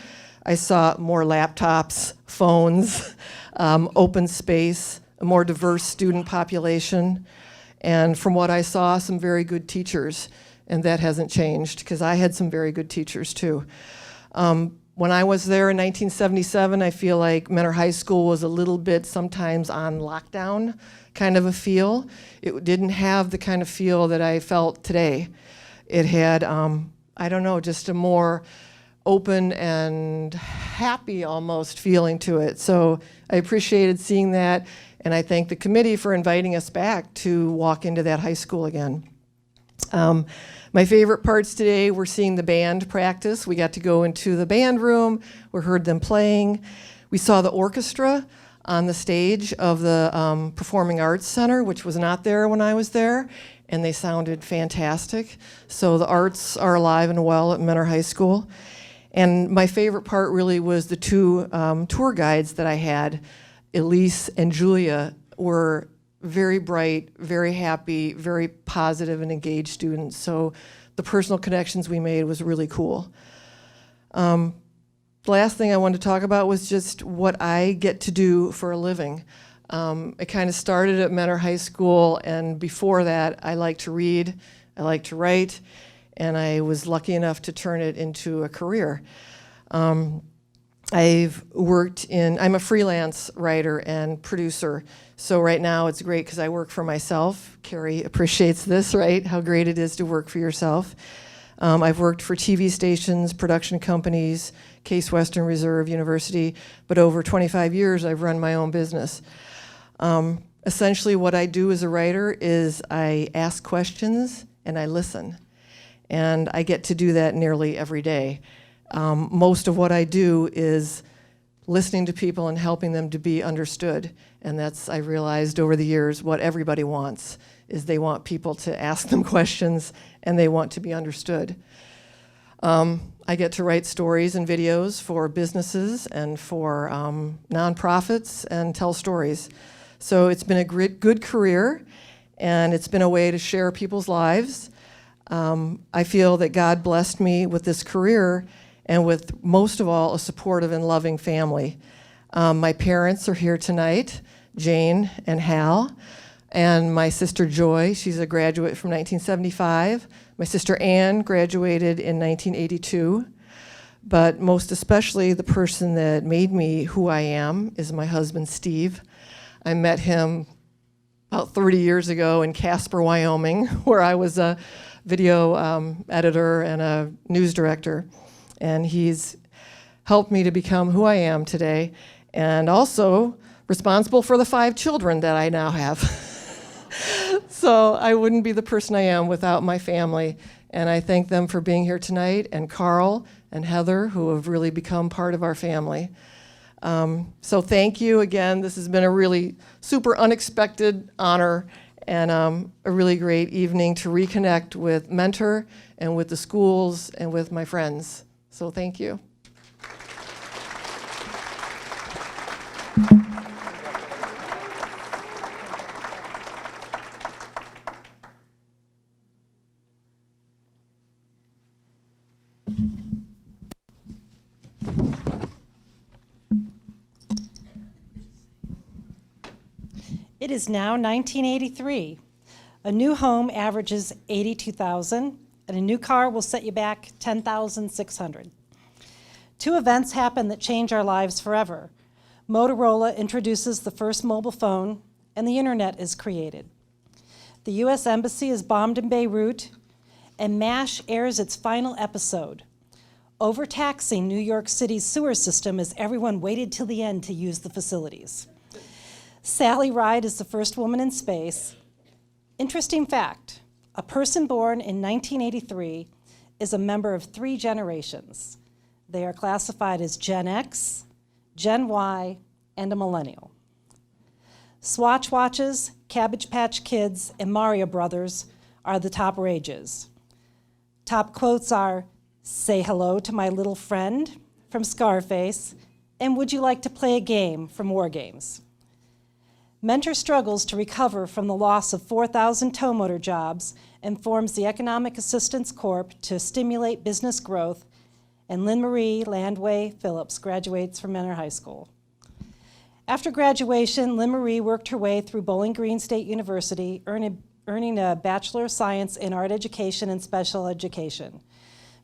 I saw more laptops, phones, open space, a more diverse student population, and from what I saw, some very good teachers, and that hasn't changed because I had some very good teachers too. When I was there in 1977, I feel like Mentor High School was a little bit sometimes on lockdown kind of a feel. It didn't have the kind of feel that I felt today. It had, I don't know, just a more open and happy almost feeling to it. So I appreciated seeing that, and I thank the committee for inviting us back to walk into that high school again. My favorite parts today were seeing the band practice. We got to go into the band room. We heard them playing. We saw the orchestra on the stage of the Performing Arts Center, which was not there when I was there, and they sounded fantastic. So the arts are alive and well at Mentor High School. And my favorite part really was the two tour guides that I had. Elise and Julia were very bright, very happy, very positive and engaged students. So the personal connections we made was really cool. The last thing I wanted to talk about was just what I get to do for a living. It kind of started at Mentor High School, and before that, I like to read, I like to write, and I was lucky enough to turn it into a career. I've worked in, I'm a freelance writer and producer, so right now it's great because I work for myself. Carrie appreciates this, right? How great it is to work for yourself. I've worked for TV stations, production companies, Case Western Reserve University, but over 25 years I've run my own business. Essentially what I do as a writer is I ask questions and I listen. And I get to do that nearly every day. Most of what I do is listening to people and helping them to be understood. And that's, I realized over the years, what everybody wants, is they want people to ask them questions and they want to be understood. I get to write stories and videos for businesses and for nonprofits and tell stories. So it's been a good career, and it's been a way to share people's lives. I feel that God blessed me with this career and with, most of all, a supportive and loving family. My parents are here tonight, Jane and Hal, and my sister Joy, she's a graduate from 1975. My sister Ann graduated in 1982. But most especially, the person that made me who I am is my husband, Steve. I met him about 30 years ago in Casper, Wyoming, where I was a video editor and a news director. And he's helped me to become who I am today, and also responsible for the 5 children that I now have. So I wouldn't be the person I am without my family, and I thank them for being here tonight, and Carl and Heather, who have really become part of our family. So thank you again. This has been a really super unexpected honor, and a really great evening to reconnect with Mentor and with the schools and with my friends. So thank you. It is now 1983. A new home averages $82,000, and a new car will set you back $10,600. Two events happen that change our lives forever. Motorola introduces the first mobile phone, and the internet is created. The U.S. Embassy is bombed in Beirut, and MASH airs its final episode, overtaxing New York City's sewer system as everyone waited till the end to use the facilities. Sally Ride is the first woman in space. Interesting fact, a person born in 1983 is a member of 3 generations. They are classified as Gen X, Gen Y, and a millennial. Swatch watches, Cabbage Patch Kids, and Mario Brothers are the top rages. Top quotes are, "Say hello to my little friend" from Scarface, and "Would you like to play a game" from War Games. Mentor struggles to recover from the loss of 4,000 tow motor jobs and forms the Economic Assistance Corp to stimulate business growth, and LYNNMARIE LANDWEI-PHILLIPS graduates from Mentor High School. After graduation, LYNNMARIE worked her way through Bowling Green State University, earning a Bachelor of Science in Art Education and Special Education.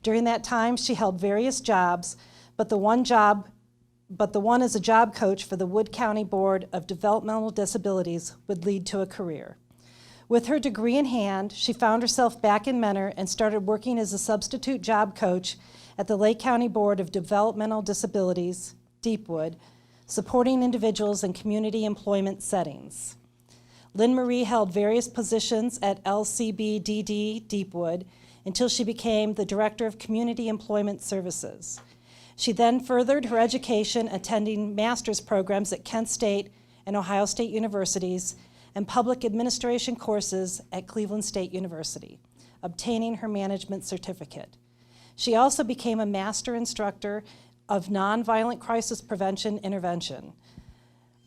During that time, she held various jobs, but the one as a job coach for the Wood County Board of Developmental Disabilities would lead to a career. With her degree in hand, she found herself back in Mentor and started working as a substitute job coach at the Lake County Board of Developmental Disabilities, Deepwood, supporting individuals in community employment settings. LYNNMARIE held various positions at LCBDD Deepwood until she became the Director of Community Employment Services. She then furthered her education attending master's programs at Kent State and Ohio State Universities and public administration courses at Cleveland State University, obtaining her management certificate. She also became a master instructor of nonviolent crisis prevention intervention.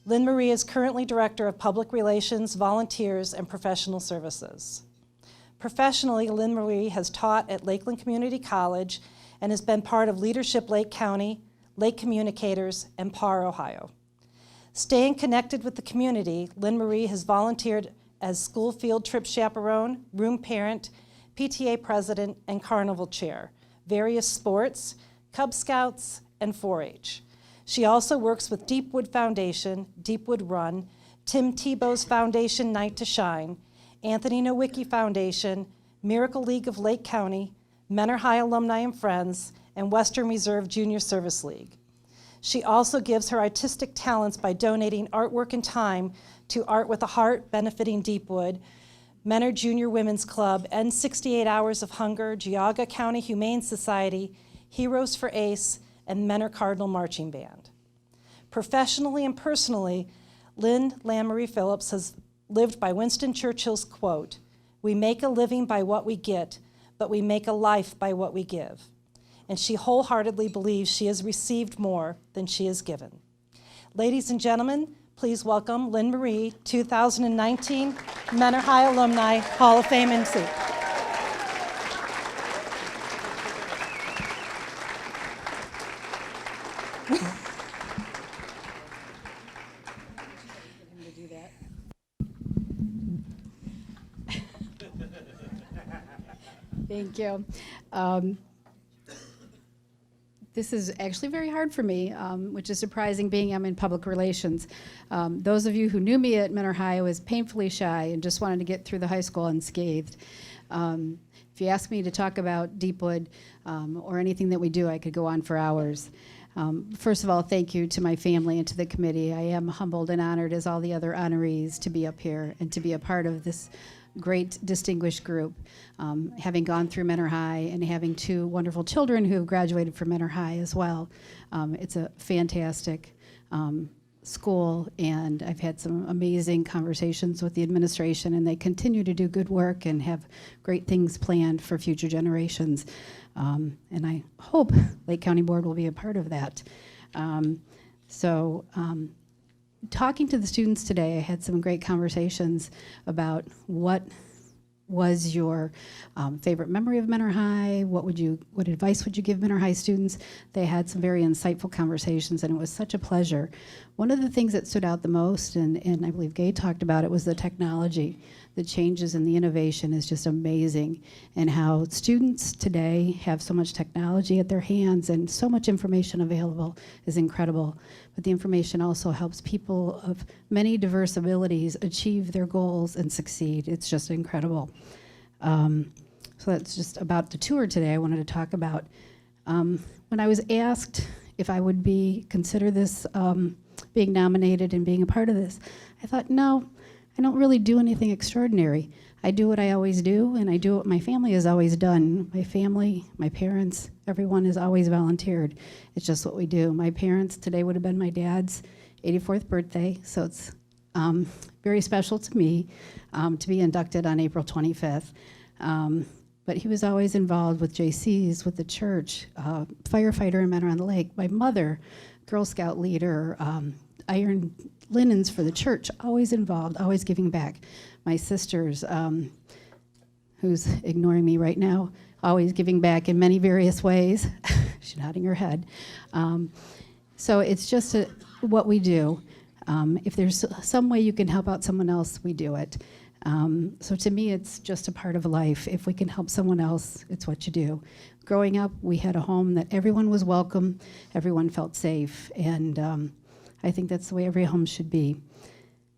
LYNNMARIE is currently Director of Public Relations, Volunteers, and Professional Services. Professionally, LYNNMARIE has taught at Lakeland Community College and has been part of Leadership Lake County, Lake Communicators, and PAR Ohio. Staying connected with the community, LYNNMARIE has volunteered as school field trip chaperone, room parent, PTA president, and carnival chair, various sports, Cub Scouts, and 4-H. She also works with Deepwood Foundation, Deepwood Run, Tim Tebow's Foundation Night to Shine, Anthony Nowicki Foundation, Miracle League of Lake County, Mentor High Alumni and Friends, and Western Reserve Junior Service League. She also gives her artistic talents by donating artwork and time to Art with a Heart, benefiting Deepwood, Mentor Junior Women's Club, End 68 Hours of Hunger, Geauga County Humane Society, Heroes for ACE, and Mentor Cardinal Marching Band. Professionally and personally, LYNNMARIE-PHILLIPS has lived by Winston Churchill's quote, "We make a living by what we get, but we make a life by what we give." And she wholeheartedly believes she has received more than she has given. Ladies and gentlemen, please welcome LYNNMARIE, 2019 Mentor High Alumni Hall of Fame MC. Thank you. This is actually very hard for me, which is surprising being I'm in public relations. Those of you who knew me at Mentor High, I was painfully shy and just wanted to get through the high school unscathed. If you ask me to talk about Deepwood or anything that we do, I could go on for hours. First of all, thank you to my family and to the committee. I am humbled and honored as all the other honorees to be up here and to be a part of this great distinguished group. Having gone through Mentor High and having 2 wonderful children who have graduated from Mentor High as well. It's a fantastic school, and I've had some amazing conversations with the administration, and they continue to do good work and have great things planned for future generations. And I hope Lake County Board will be a part of that. Talking to the students today, I had some great conversations about what was your favorite memory of Mentor High, what advice would you give Mentor High students? They had some very insightful conversations, and it was such a pleasure. One of the things that stood out the most, and I believe Gay talked about it, was the technology. the changes and the innovation is just amazing, and how students today have so much technology at their hands and so much information available is incredible. But the information also helps people of many diverse abilities achieve their goals and succeed. It's just incredible. So that's just about the tour today I wanted to talk about. When I was asked if I would consider this being nominated and being a part of this, I thought, no, I don't really do anything extraordinary. I do what I always do, and I do what my family has always done. My family, my parents, everyone has always volunteered. It's just what we do. My parents, today would have been my dad's 84th birthday, so it's very special to me to be inducted on April 25th. But he was always involved with JCs, with the church, firefighter in Men on the Lake. My mother, Girl Scout leader, iron linens for the church, always involved, always giving back. My sisters, who's ignoring me right now, always giving back in many various ways. She's nodding her head. So it's just what we do. If there's some way you can help out someone else, we do it. So to me, it's just a part of life. If we can help someone else, it's what you do. Growing up, we had a home that everyone was welcome, everyone felt safe, and I think that's the way every home should be.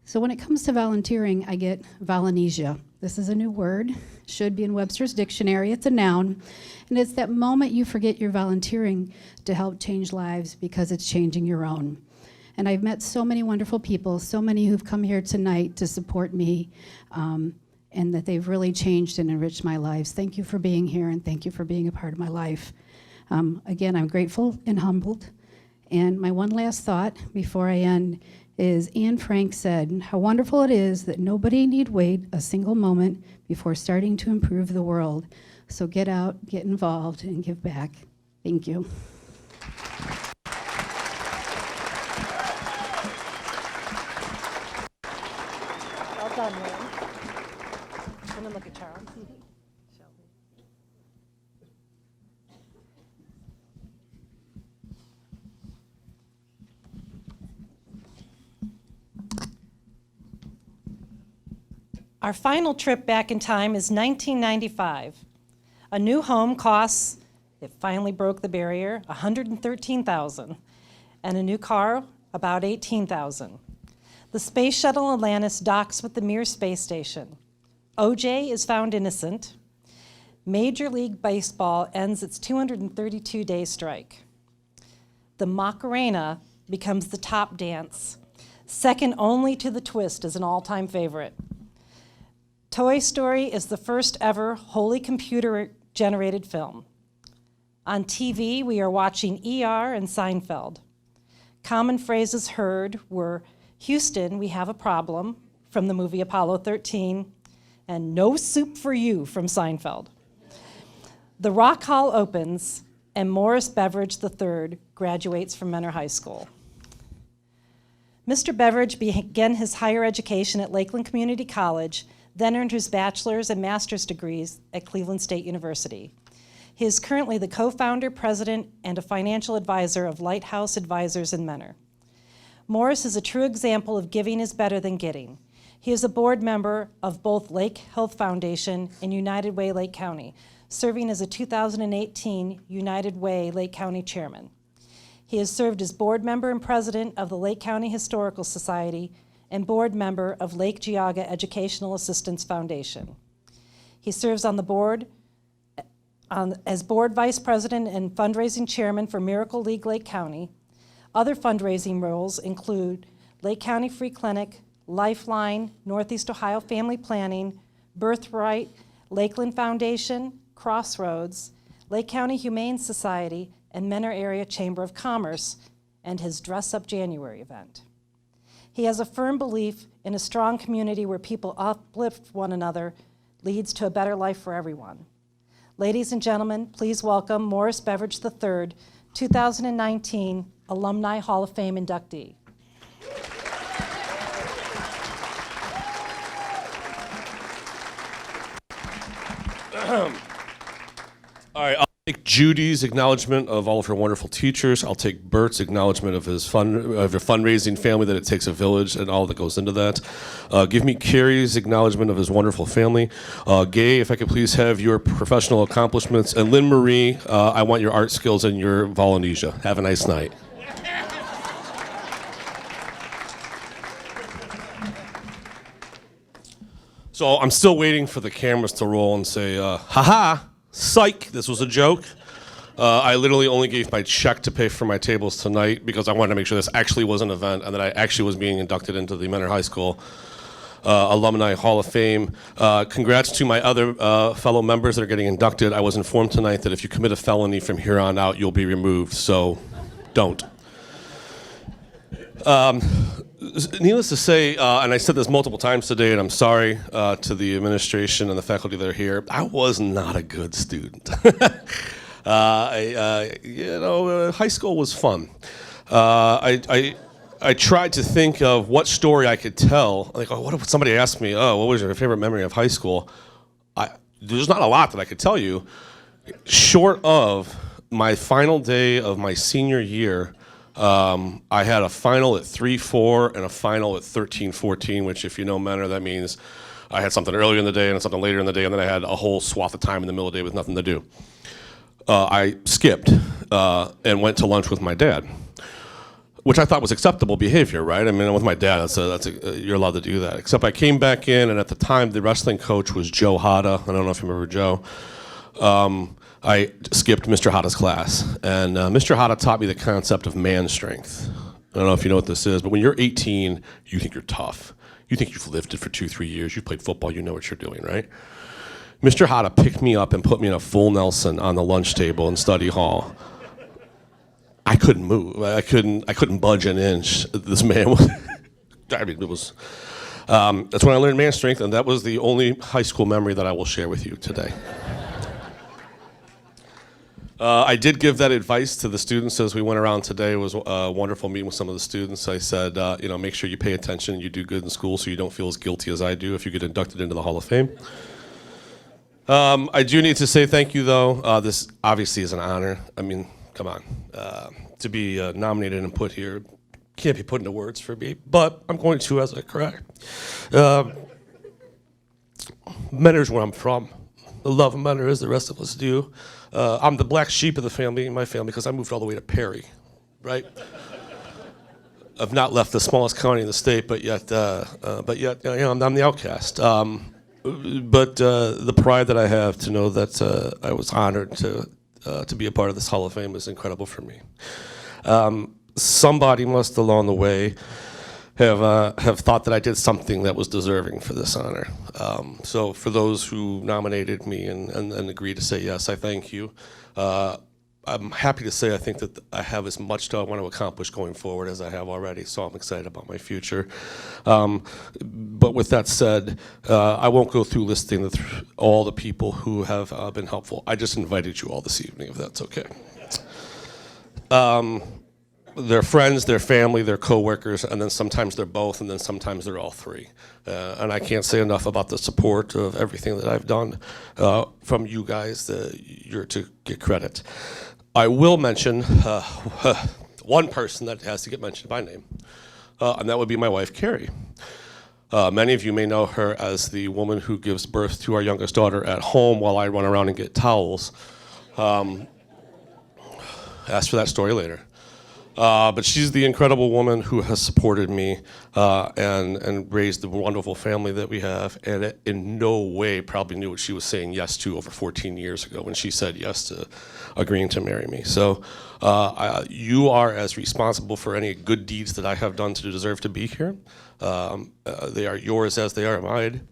So when it comes to volunteering, I get volonesia. This is a new word, should be in Webster's dictionary. It's a noun, and it's that moment you forget you're volunteering to help change lives because it's changing your own. And I've met so many wonderful people, so many who've come here tonight to support me, and that they've really changed and enriched my lives. Thank you for being here, and thank you for being a part of my life. Again, I'm grateful and humbled. And my one last thought before I end is Anne Frank said, how wonderful it is that nobody need wait a single moment before starting to improve the world. So get out, get involved, and give back. Thank you. Well done, Lynn. I'm gonna look at Charles. Our final trip back in time is 1995. A new home costs, it finally broke the barrier, $113,000, and a new car, about $18,000. The Space Shuttle Atlantis docks with the Mir space station. OJ is found innocent. Major League Baseball ends its 232-day strike. The Macarena becomes the top dance, second only to the twist as an all-time favorite. Toy Story is the first ever wholly computer-generated film. On TV, we are watching ER and Seinfeld. Common phrases heard were, Houston, we have a problem, from the movie Apollo 13, and no soup for you from Seinfeld. The Rock Hall opens, and Morris Beveridge III graduates from Mentor High School. Mr. Beveridge began his higher education at Lakeland Community College, then earned his bachelor's and master's degrees at Cleveland State University. He is currently the co-founder, president, and a financial advisor of Lighthouse Advisors in Mentor. Morris is a true example of giving is better than getting. He is a board member of both Lake Health Foundation and United Way Lake County, serving as a 2018 United Way Lake County chairman. He has served as board member and president of the Lake County Historical Society and board member of Lake Geauga Educational Assistance Foundation. He serves on the board as board vice president and fundraising chairman for Miracle League Lake County. Other fundraising roles include Lake County Free Clinic, Lifeline, Northeast Ohio Family Planning, Birthright, Lakeland Foundation, Crossroads, Lake County Humane Society, and Mentor Area Chamber of Commerce, and his Dress Up January event. He has a firm belief in a strong community where people uplift one another leads to a better life for everyone. Ladies and gentlemen, please welcome Morris Beveridge III, 2019 Alumni Hall of Fame inductee. All right, I'll take Judy's acknowledgement of all of her wonderful teachers. I'll take Bert's acknowledgement of his fundraising family, that it takes a village and all that goes into that. Give me Carrie's acknowledgement of his wonderful family. Gay, if I could please have your professional accomplishments. And Lynn-Marie, I want your art skills and your Voluntesia. Have a nice night. So I'm still waiting for the cameras to roll and say, haha, psych, this was a joke. I literally only gave my check to pay for my tables tonight because I wanted to make sure this actually was an event and that I actually was being inducted into the Mentor High School Alumni Hall of Fame. Congrats to my other fellow members that are getting inducted. I was informed tonight that if you commit a felony from here on out, you'll be removed, so don't. Needless to say, and I said this multiple times today, and I'm sorry to the administration and the faculty that are here, I was not a good student. High school was fun. I tried to think of what story I could tell. Like, what if somebody asked me, what was your favorite memory of high school? There's not a lot that I could tell you, short of my final day of my senior year. I had a final at 3-4 and a final at 13-14, which if you know Mentor, that means I had something earlier in the day and something later in the day, and then I had a whole swath of time in the middle of the day with nothing to do. I skipped and went to lunch with my dad, which I thought was acceptable behavior, right? I mean, with my dad, you're allowed to do that. Except I came back in, and at the time, the wrestling coach was Joe Hada. I don't know if you remember Joe. I skipped Mr. Hada's class, and Mr. Hada taught me the concept of man strength. I don't know if you know what this is, but when you're 18, you think you're tough. You think you've lifted for 2-3 years, you've played football, you know what you're doing, right? Mr. Hada picked me up and put me in a full Nelson on the lunch table in study hall. I couldn't move. I couldn't budge an inch. This man was, I mean, it was, that's when I learned man strength, and that was the only high school memory that I will share with you today. I did give that advice to the students as we went around today. It was a wonderful meeting with some of the students. I said, make sure you pay attention and you do good in school so you don't feel as guilty as I do if you get inducted into the Hall of Fame. I do need to say thank you, though. This obviously is an honor. I mean, come on. To be nominated and put here can't be put into words for me, but I'm going to as I cry. Mentor's where I'm from. I love Mentor as the rest of us do. I'm the black sheep of the family, my family, because I moved all the way to Perry, right? I've not left the smallest county in the state, but yet I'm the outcast. But the pride that I have to know that I was honored to be a part of this Hall of Fame is incredible for me. Somebody must along the way have thought that I did something that was deserving for this honor. So for those who nominated me and agreed to say yes, I thank you. I'm happy to say I think that I have as much I want to accomplish going forward as I have already, so I'm excited about my future. But with that said, I won't go through listing all the people who have been helpful. I just invited you all this evening, if that's okay. Their friends, their family, their coworkers, and then sometimes they're both, and then sometimes they're all three. And I can't say enough about the support of everything that I've done from you guys. You're to get credit. I will mention one person that has to get mentioned by name, and that would be my wife, Carrie. Many of you may know her as the woman who gives birth to our youngest daughter at home while I run around and get towels. Ask for that story later. But she's the incredible woman who has supported me and raised the wonderful family that we have, and in no way probably knew what she was saying yes to over 14 years ago when she said yes to agreeing to marry me. So you are as responsible for any good deeds that I have done to deserve to be here. They are yours as they are mine.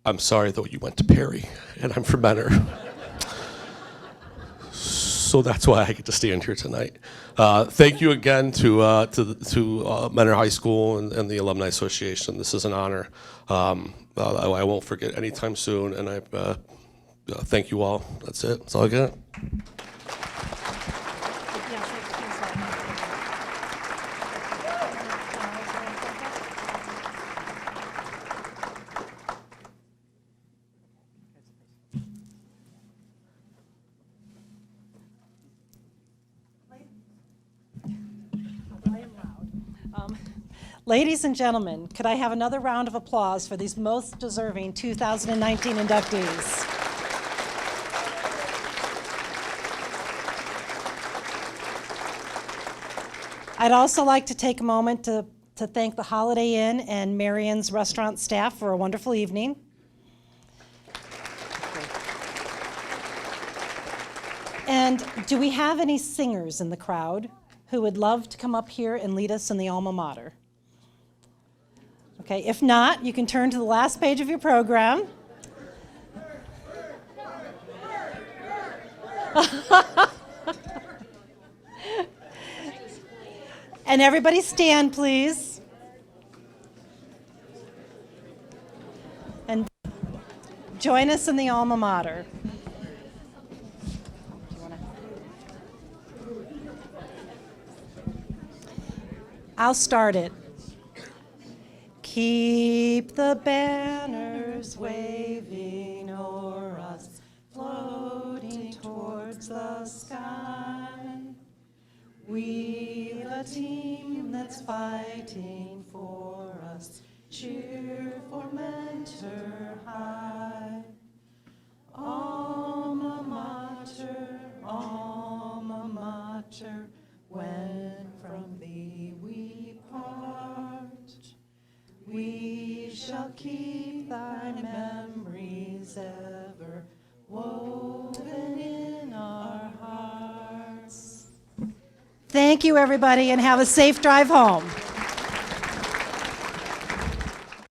I'm sorry, though, you went to Perry, and I'm from Mentor. So that's why I get to stand here tonight. Thank you again to Mentor High School and the Alumni Association. This is an honor. I won't forget anytime soon, and I thank you all. That's it. That's all I got. Ladies and gentlemen, could I have another round of applause for these most deserving 2019 inductees? I'd also like to take a moment to thank the Holiday Inn and Marion's restaurant staff for a wonderful evening. And do we have any singers in the crowd who would love to come up here and lead us in the alma mater? Okay, if not, you can turn to the last page of your program. And everybody stand, please. And join us in the alma mater. I'll start it. Keep the banners waving o'er us, floating towards the sky. We've a team that's fighting for us. Cheer for Mentor High. Alma mater, when from thee we part, we shall keep thy memories ever woven in our hearts. Thank you, everybody, and have a safe drive home.